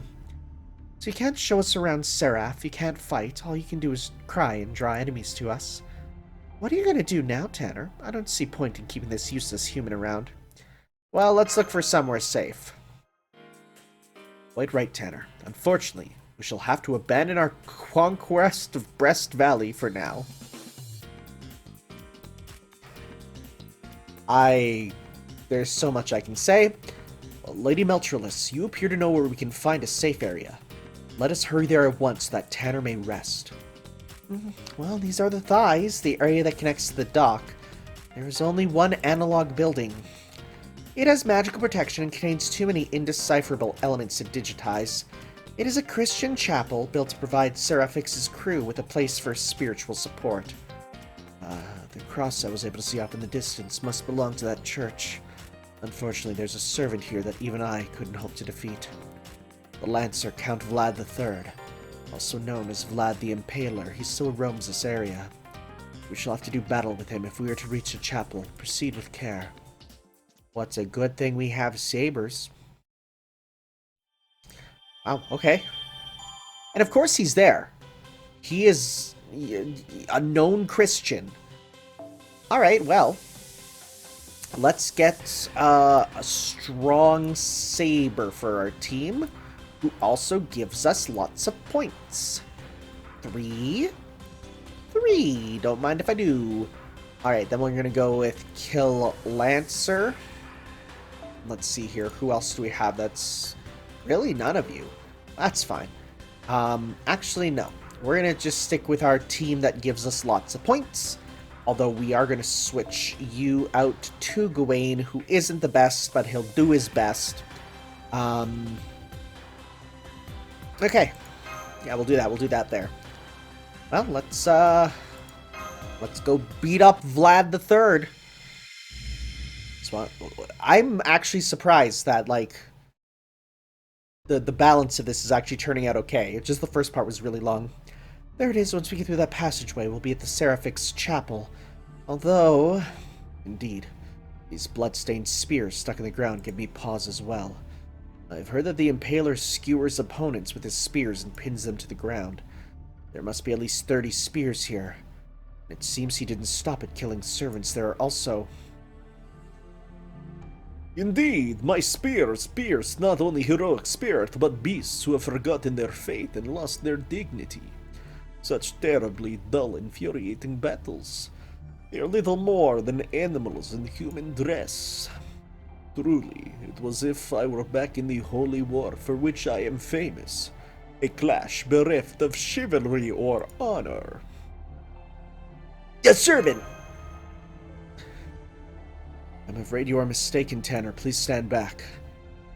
So you can't show us around Seraph, you can't fight, all you can do is cry and draw enemies to us. What are you gonna do now, Tanner? I don't see point in keeping this useless human around. Well, let's look for somewhere safe. Quite right, Tanner. Unfortunately, we shall have to abandon our conquest of Brest Valley for now. There's so much I can say. Well, Lady Meltrilus, you appear to know where we can find a safe area. Let us hurry there at once so that Tanner may rest. Well, these are the thighs, the area that connects to the dock. There is only one analog building. It has magical protection and contains too many indecipherable elements to digitize. It is a Christian chapel built to provide Seraphix's crew with a place for spiritual support. The cross I was able to see up in the distance must belong to that church. Unfortunately, there's a servant here that even I couldn't hope to defeat. The Lancer, Count Vlad III. Also known as Vlad the Impaler. He still roams this area. We shall have to do battle with him if we are to reach the chapel. Proceed with care. What's a good thing we have sabers. Oh, okay. And of course he's there. He is a known Christian. Alright, well. Let's get a strong saber for our team, who also gives us lots of points. 3. Don't mind if I do. Alright, then we're going to go with Kill Lancer. Let's see here. Who else do we have that's... Really, none of you. That's fine. Actually, no. We're going to just stick with our team that gives us lots of points. Although we are going to switch you out to Gawain, who isn't the best, but he'll do his best. Okay. Yeah, we'll do that. We'll do that there. Well, let's go beat up Vlad the Third. So I'm actually surprised that, like, the balance of this is actually turning out okay. It's just the first part was really long. There it is. Once we get through that passageway, we'll be at the SE.RA.PH's chapel. Although, indeed, these blood-stained spears stuck in the ground give me pause as well. I've heard that the Impaler skewers opponents with his spears and pins them to the ground. There must be at least 30 spears here. It seems he didn't stop at killing servants. There are also... Indeed, my spears pierce not only heroic spirit, but beasts who have forgotten their fate and lost their dignity. Such terribly dull, infuriating battles. They are little more than animals in human dress. Truly, it was as if I were back in the holy war for which I am famous. A clash bereft of chivalry or honor. A servant! I'm afraid you are mistaken, Tanner. Please stand back.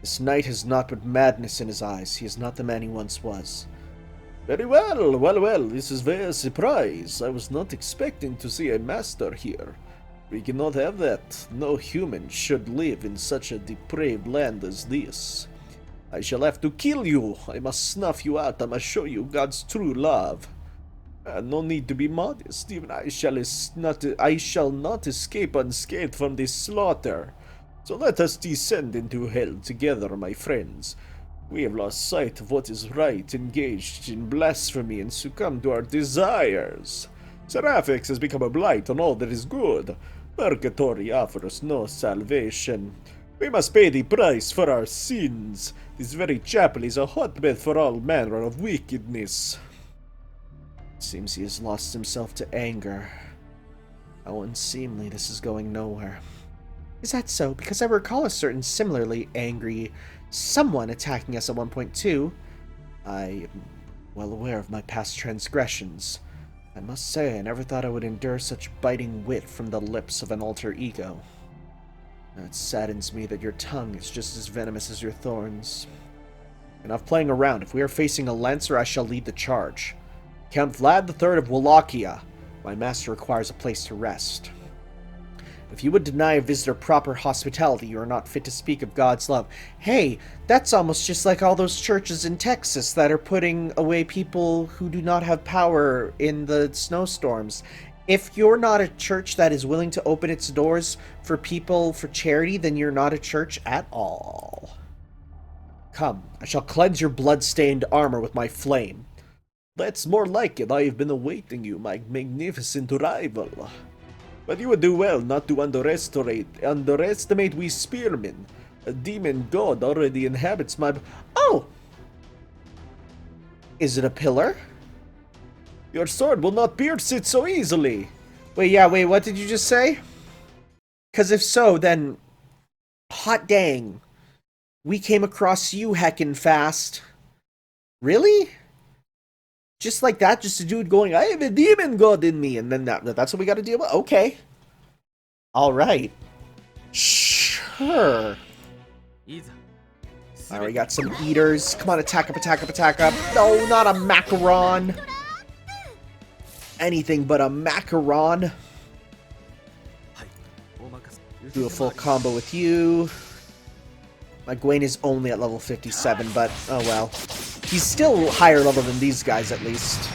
This knight has naught but madness in his eyes. He is not the man he once was. Very well, well, this is very surprise. I was not expecting to see a master here. We cannot have that. No human should live in such a depraved land as this. I shall have to kill you. I must snuff you out. I must show you God's true love. No need to be modest. Even I shall not escape unscathed from this slaughter. So let us descend into hell together, my friends. We have lost sight of what is right, engaged in blasphemy, and succumbed to our desires. SE.RA.PH has become a blight on all that is good. Purgatory offers no salvation. We must pay the price for our sins. This very chapel is a hotbed for all manner of wickedness. Seems he has lost himself to anger. How unseemly, this is going nowhere. Is that so? Because I recall a certain similarly angry someone attacking us at 1.2. I am well aware of my past transgressions. I must say, I never thought I would endure such biting wit from the lips of an alter ego. It saddens me that your tongue is just as venomous as your thorns. Enough playing around. If we are facing a Lancer, I shall lead the charge. Count Vlad III of Wallachia. My master requires a place to rest. If you would deny a visitor proper hospitality, you are not fit to speak of God's love. Hey, that's almost just like all those churches in Texas that are putting away people who do not have power in the snowstorms. If you're not a church that is willing to open its doors for people for charity, then you're not a church at all. Come, I shall cleanse your blood-stained armor with my flame. That's more like it. I have been awaiting you, my magnificent rival. But you would do well not to underestimate we spearmen. A demon god already inhabits my... Oh! Is it a pillar? Your sword will not pierce it so easily. Wait, what did you just say? Because if so, then... Hot dang. We came across you heckin' fast. Really? Just like that, just a dude going, I have a demon god in me, and then that's what we gotta deal with? Okay. Alright. Sure. Alright, we got some eaters. Come on, attack up. No, not a macaron. Anything but a macaron. Do a full combo with you. My Gwaine is only at level 57, but oh well. He's still higher level than these guys, at least.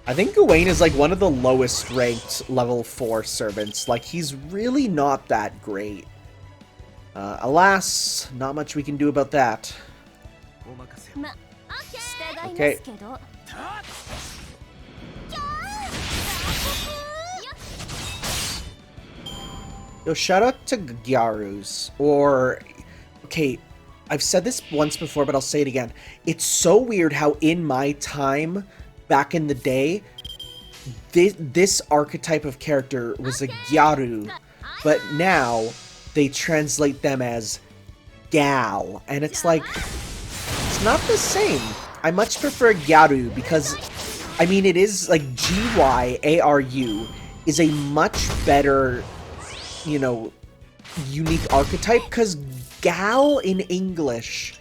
I think Gawain is like one of the lowest ranked level 4 servants. Like, he's really not that great. Alas, not much we can do about that. Okay. Yo, shout out to Gyarus. Or, okay, I've said this once before, but I'll say it again. It's so weird how in my time, back in the day, this archetype of character was a Gyaru, but now they translate them as Gal, and it's like, it's not the same. I much prefer Gyaru because, I mean, it is like Gyaru is a much better, you know, unique archetype, because Gal in English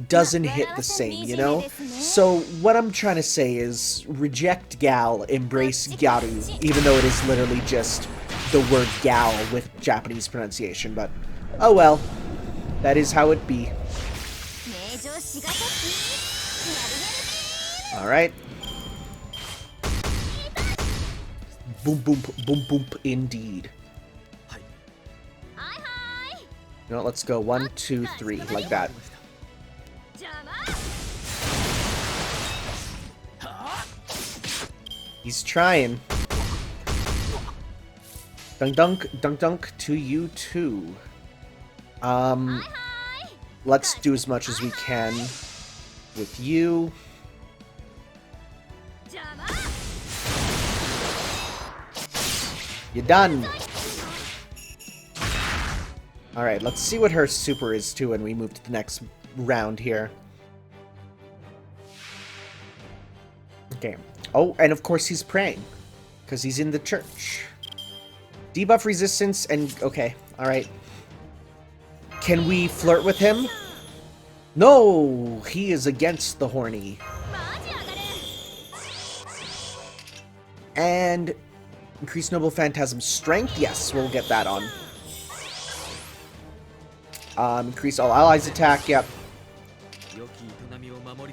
doesn't hit the same, you know? So what I'm trying to say is reject Gal, embrace Gyaru, even though it is literally just the word Gal with Japanese pronunciation, but oh well, that is how it be. Alright. Boom boom boom boom indeed. You know, let's go 1, 2, 3, like that. He's trying. Dunk dunk, dunk dunk to you too. Let's do as much as we can with you. You're done. Alright, let's see what her super is too when we move to the next round here. Okay. Oh, and of course he's praying. Because he's in the church. Debuff resistance and... okay, alright. Can we flirt with him? No! He is against the horny. And... increase Noble Phantasm's strength? Yes, we'll get that on. Increase all allies attack, yep.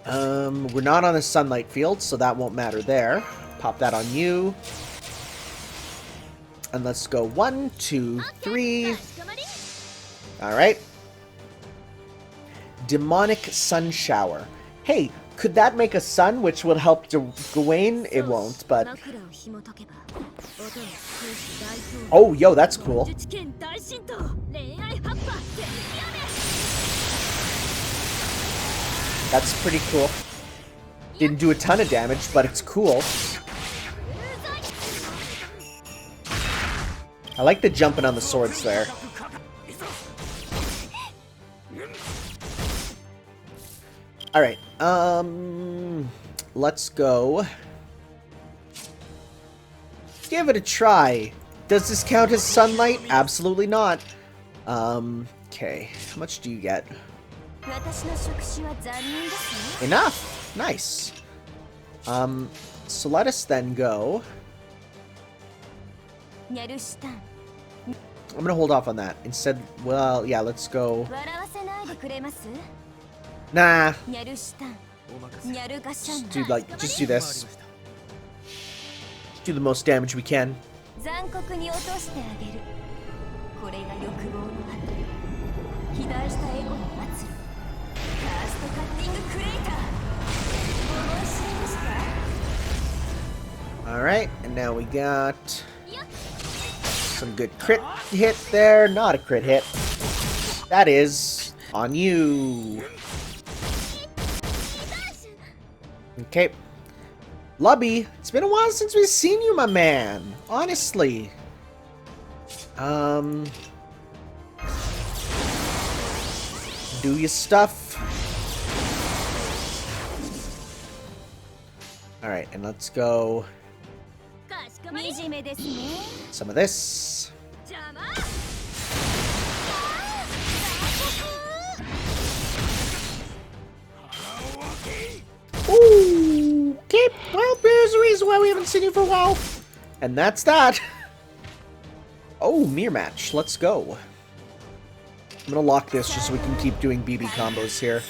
We're not on a sunlight field, so that won't matter there. Pop that on you. And let's go 1, 2, 3. Alright. Demonic Sun Shower. Hey, could that make a sun, which would help Gawain? It won't, but... oh, yo, that's cool. That's pretty cool. Didn't do a ton of damage, but it's cool. I like the jumping on the swords there. Alright, let's go. Give it a try. Does this count as sunlight? Absolutely not. Okay. How much do you get? Enough! Nice. So let us then go. I'm gonna hold off on that. Instead, well, yeah, let's go. Nah. Just do this. Do the most damage we can. Alright, and now we got some good crit hit there. Not a crit hit. That is on you. Okay. Lubby, it's been a while since we've seen you, my man. Honestly. Do your stuff. Alright, and let's go. Some of this. Ooh, okay, well, there's a reason why we haven't seen you for a while. And that's that. Oh, mirror match. Let's go. I'm gonna lock this just so we can keep doing BB combos here.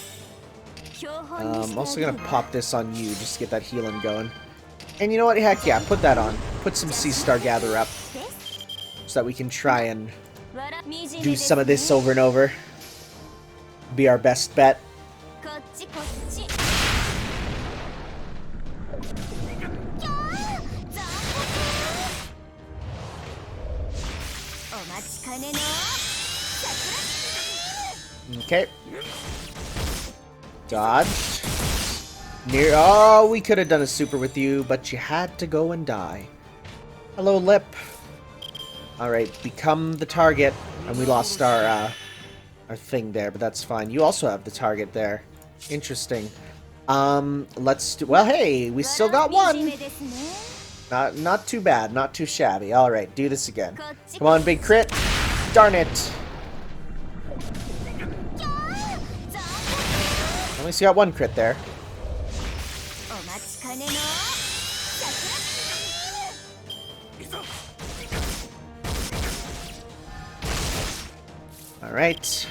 I'm also gonna pop this on you just to get that healing going. And you know what? Heck yeah, put that on. Put some Sea-Star Gather up. So that we can try and do some of this over and over. Be our best bet. Okay. Dodged. Near. Oh, we could have done a super with you, but you had to go and die. Hello, Lip. Alright, become the target. And we lost our thing there, but that's fine. You also have the target there. Interesting. Let's do... Well, hey, we still got one! Not too bad, not too shabby. Alright, do this again. Come on, big crit! Darn it! At least you got one crit there. Alright.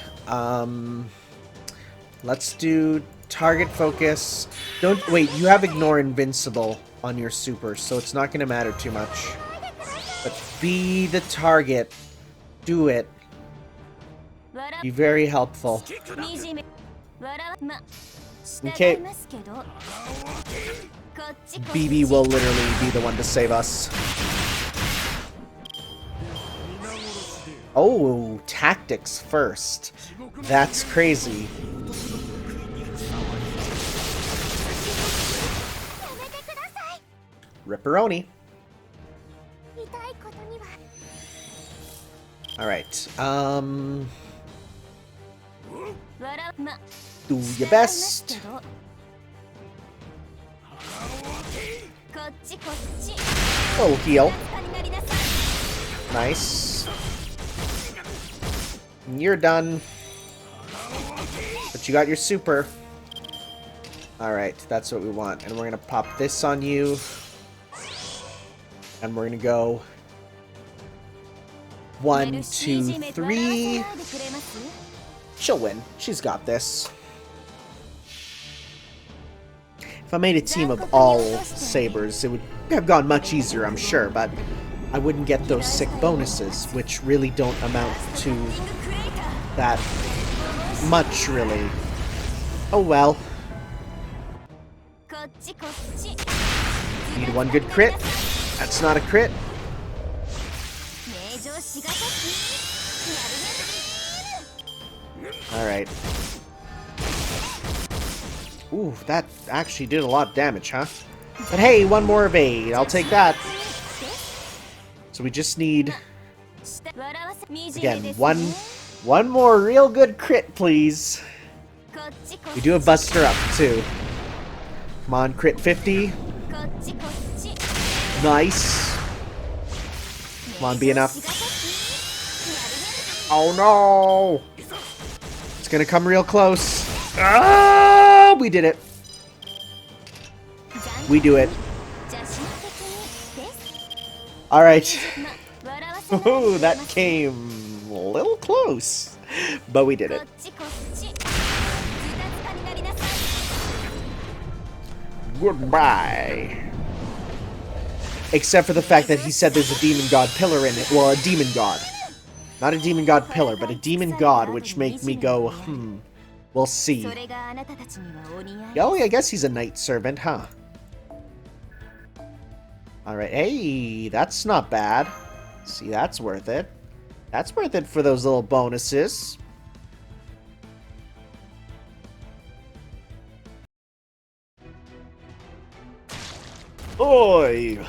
Let's do target focus. Don't wait, you have ignore invincible on your super, so it's not gonna matter too much. But be the target. Do it. Be very helpful. Okay. BB will literally be the one to save us. Oh, tactics first. That's crazy. Ripperoni. Alright, do your best. Oh, heal. Nice. You're done. But you got your super. Alright, that's what we want. And we're gonna pop this on you. And we're gonna go 1, 2, 3. She'll win. She's got this. If I made a team of all sabers, it would have gone much easier, I'm sure, but I wouldn't get those sick bonuses, which really don't amount to that much, really. Oh well. Need one good crit. That's not a crit. Alright. Ooh, that actually did a lot of damage, huh? But hey, one more evade. I'll take that. So we just need... Again, one more real good crit, please. We do have Buster up, too. Come on, crit 50. Nice. Come on, be enough. Oh no! It's gonna come real close. Ah! We did it. We do it. Alright. Ooh, that came a little close. But we did it. Goodbye. Except for the fact that he said there's a demon god pillar in it. Well, a demon god. Not a demon god pillar, but a demon god, which make me go, we'll see. Oh, I guess he's a knight servant, huh? Alright, hey, that's not bad. See, that's worth it. That's worth it for those little bonuses. Oi!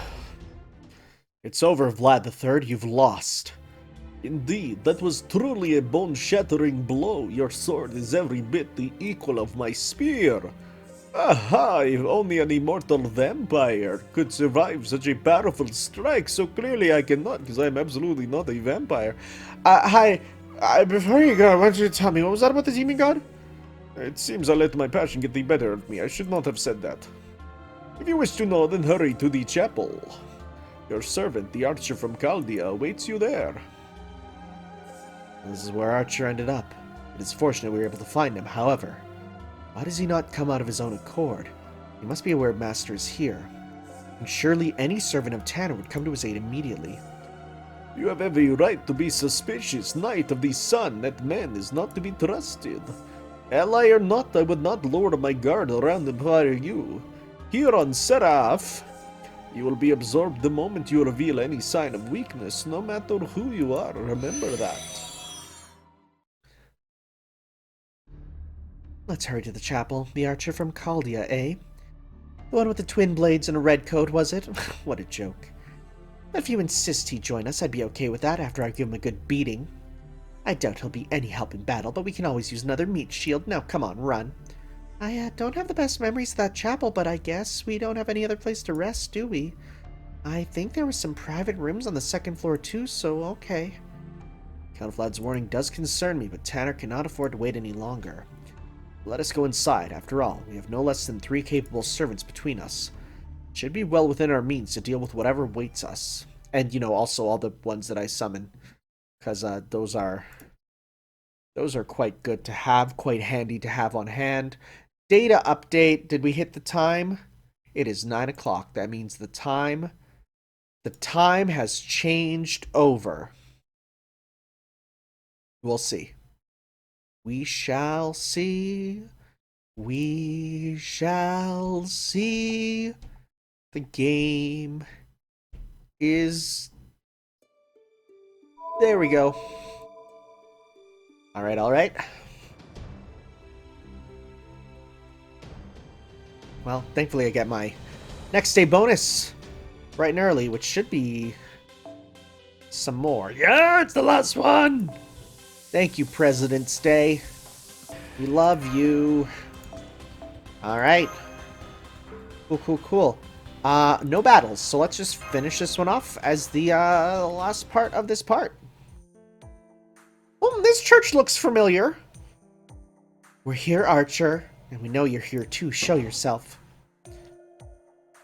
It's over, Vlad III. You've lost. Indeed, that was truly a bone-shattering blow. Your sword is every bit the equal of my spear. Aha! If only an immortal vampire could survive such a powerful strike. So clearly I cannot, because I'm absolutely not a vampire. Hi. Before you go, I want you to tell me, what was that about the demon god? It seems I let my passion get the better of me. I should not have said that. If you wish to know, then hurry to the chapel. Your servant, the archer from Chaldea, awaits you there. This is where Archer ended up. It is fortunate we were able to find him, however. Why does he not come out of his own accord? He must be aware Master is here. And surely any servant of Tanner would come to his aid immediately. You have every right to be suspicious, Knight of the Sun. That man is not to be trusted. Ally or not, I would not lower my guard around him by you. Here on SE.RA.PH, you will be absorbed the moment you reveal any sign of weakness, no matter who you are. Remember that. Let's hurry to the chapel. The archer from Chaldea, eh? The one with the twin blades and a red coat, was it? What a joke. If you insist he join us, I'd be okay with that after I give him a good beating. I doubt he'll be any help in battle, but we can always use another meat shield. Now, come on, run. I don't have the best memories of that chapel, but I guess we don't have any other place to rest, do we? I think there were some private rooms on the second floor too, so okay. Count Vlad's warning does concern me, but Tanner cannot afford to wait any longer. Let us go inside. After all, we have no less than 3 capable servants between us. It should be well within our means to deal with whatever waits us. And, you know, also all the ones that I summon. Because those are quite good to have, quite handy to have on hand. Data update. Did we hit the time? It is 9 o'clock. That means the time has changed over. We'll see. We shall see. We shall see. The game is... There we go. Alright, alright. Well, thankfully I get my next day bonus bright and early, which should be some more. Yeah, it's the last one! Thank you, President's Day. We love you. Alright. Cool, cool, cool. No battles, so let's just finish this one off as the last part of this part. Well, this church looks familiar. We're here, Archer, and we know you're here too. Show yourself.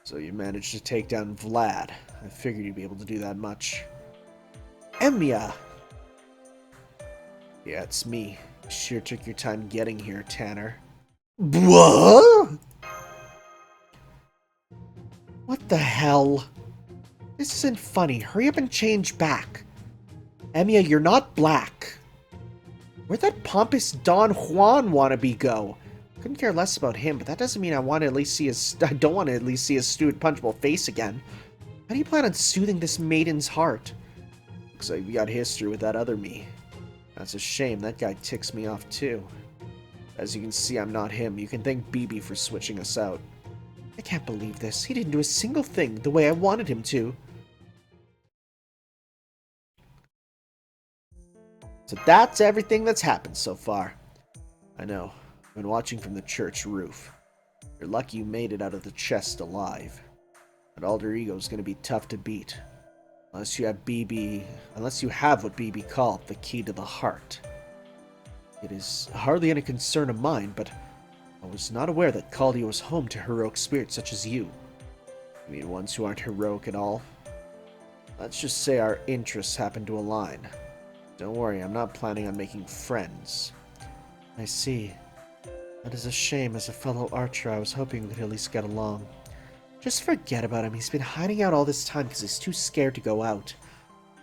So you managed to take down Vlad. I figured you'd be able to do that much. Emiya! Yeah, it's me. You sure took your time getting here, Tanner. What? What the hell? This isn't funny. Hurry up and change back. Emiya, you're not black. Where'd that pompous Don Juan wannabe go? Couldn't care less about him, but that doesn't mean I want to at least see his... I don't want to at least see his stupid punchable face again. How do you plan on soothing this maiden's heart? Looks like we got history with that other me. That's a shame. That guy ticks me off too. As you can see, I'm not him. You can thank BB for switching us out. I can't believe this. He didn't do a single thing the way I wanted him to. So that's everything that's happened so far. I know. I've been watching from the church roof. You're lucky you made it out of the chest alive. That alter ego is going to be tough to beat. Unless you have what BB called the key to the heart. It is hardly any concern of mine, but I was not aware that Chaldea was home to heroic spirits such as you. I mean, ones who aren't heroic at all. Let's just say our interests happen to align. Don't worry, I'm not planning on making friends. I see. That is a shame. As a fellow archer, I was hoping we could at least get along. Just forget about him. He's been hiding out all this time because he's too scared to go out.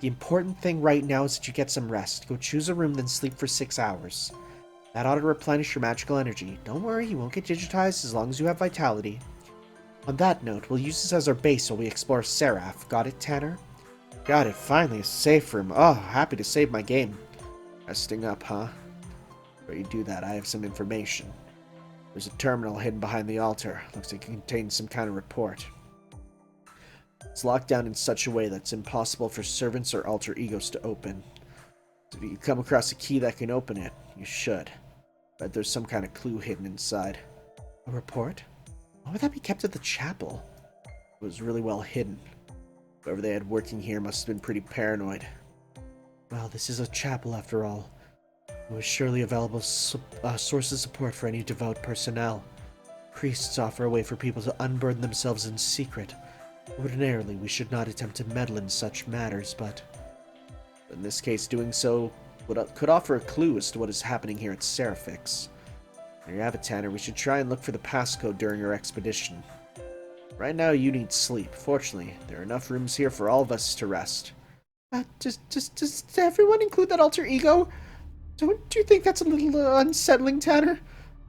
The important thing right now is that you get some rest. Go choose a room, then sleep for 6 hours. That ought to replenish your magical energy. Don't worry, you won't get digitized as long as you have vitality. On that note, we'll use this as our base while we explore Seraph. Got it, Tanner? Got it, finally, a safe room. Oh, happy to save my game. Resting up, huh? Before you do that, I have some information. There's a terminal hidden behind the altar. Looks like it contains some kind of report. It's locked down in such a way that it's impossible for servants or alter egos to open. So if you come across a key that can open it, you should. But there's some kind of clue hidden inside. A report? Why would that be kept at the chapel? It was really well hidden. Whoever they had working here must have been pretty paranoid. Well, this is a chapel after all. It was surely a valuable source of support for any devout personnel. Priests offer a way for people to unburden themselves in secret. Ordinarily, we should not attempt to meddle in such matters, but... In this case, doing so could offer a clue as to what is happening here at SE.RA.PH. There you have it, Tanner. We should try and look for the passcode during our expedition. Right now, you need sleep. Fortunately, there are enough rooms here for all of us to rest. Does everyone include that alter ego? Don't you think that's a little unsettling, Tanner?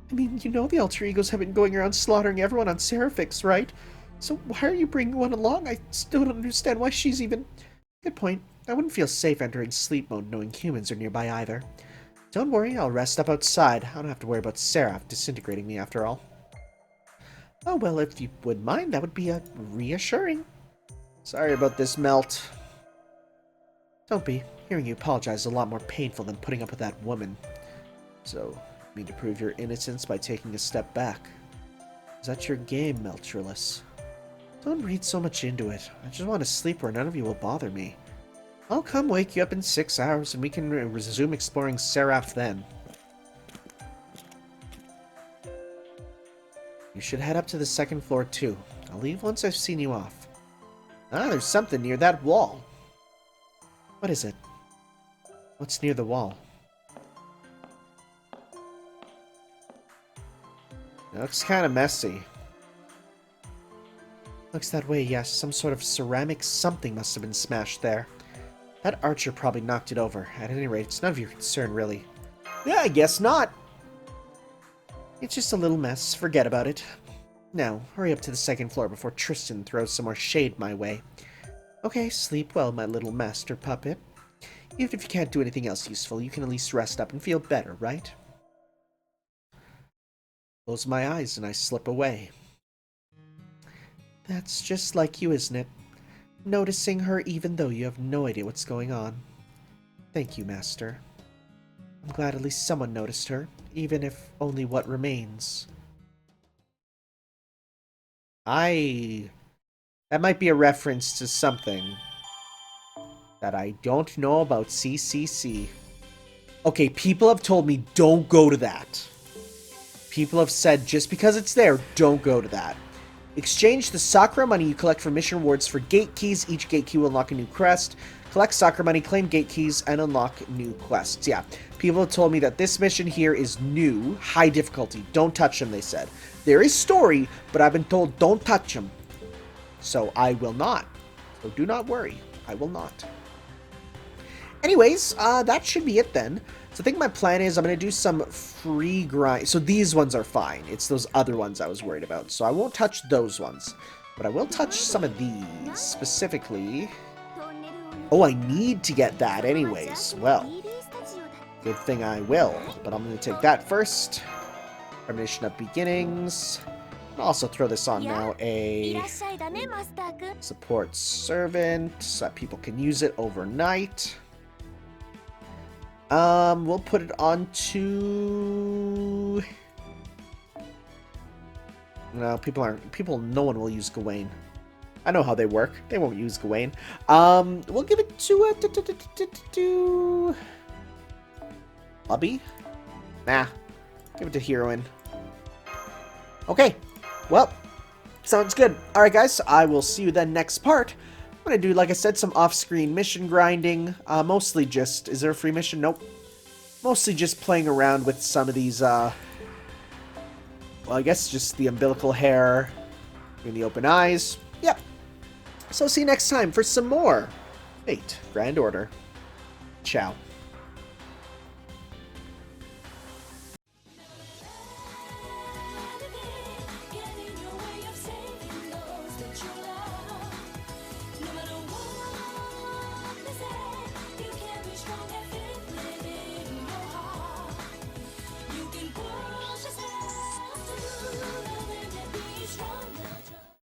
I mean, you know the alter egos have been going around slaughtering everyone on SE.RA.PH, right? So why are you bringing one along? I still don't understand why she's even... Good point. I wouldn't feel safe entering sleep mode knowing humans are nearby either. Don't worry, I'll rest up outside. I don't have to worry about SE.RA.PH disintegrating me after all. Oh, well, if you would mind, that would be reassuring. Sorry about this, Melt. Don't be. Hearing you apologize is a lot more painful than putting up with that woman. So, you mean to prove your innocence by taking a step back? Is that your game, Meltrilus? Don't read so much into it. I just want to sleep where none of you will bother me. I'll come wake you up in 6 hours and we can resume exploring SE.RA.PH then. You should head up to the 2nd floor too. I'll leave once I've seen you off. Ah, there's something near that wall. What is it? What's near the wall? It looks kind of messy. Looks that way, yes. Some sort of ceramic something must have been smashed there. That archer probably knocked it over. At any rate, it's none of your concern, really. Yeah, I guess not. It's just a little mess. Forget about it. Now, hurry up to the 2nd floor before Tristan throws some more shade my way. Okay, sleep well, my little master puppet. Even if you can't do anything else useful, you can at least rest up and feel better, right? Close my eyes and I slip away. That's just like you, isn't it? Noticing her even though you have no idea what's going on. Thank you, Master. I'm glad at least someone noticed her, even if only what remains. That might be a reference to something that I don't know about CCC. Okay, people have told me don't go to that. People have said just because it's there, don't go to that. Exchange the Sakura money you collect from mission rewards for gate keys. Each gate key will unlock a new quest. Collect Sakura money, claim gate keys, and unlock new quests. Yeah, people have told me that this mission here is new, high difficulty. Don't touch them, they said. There is story, but I've been told don't touch them. So I will not. So do not worry. I will not. Anyways, that should be it then. So I think my plan is I'm going to do some free grind. So these ones are fine. It's those other ones I was worried about. So I won't touch those ones. But I will touch some of these. Specifically... Oh, I need to get that anyways. Well, good thing I will. But I'm going to take that first. Premonition of Beginnings. I'll also throw this on now. A support servant. So that people can use it overnight. We'll put it on to... No, no one will use Gawain. I know how they work. They won't use Gawain. We'll give it to, Lubby? Nah. Give it to Heroine. Okay. Well, sounds good. Alright, guys. I will see you then next part. I'm gonna do, like I said, some off-screen mission grinding. Mostly just... Is there a free mission? Nope. Mostly just playing around with some of these, well, I guess just the umbilical hair and the open eyes. Yep. So see you next time for some more Fate Grand Order. Ciao.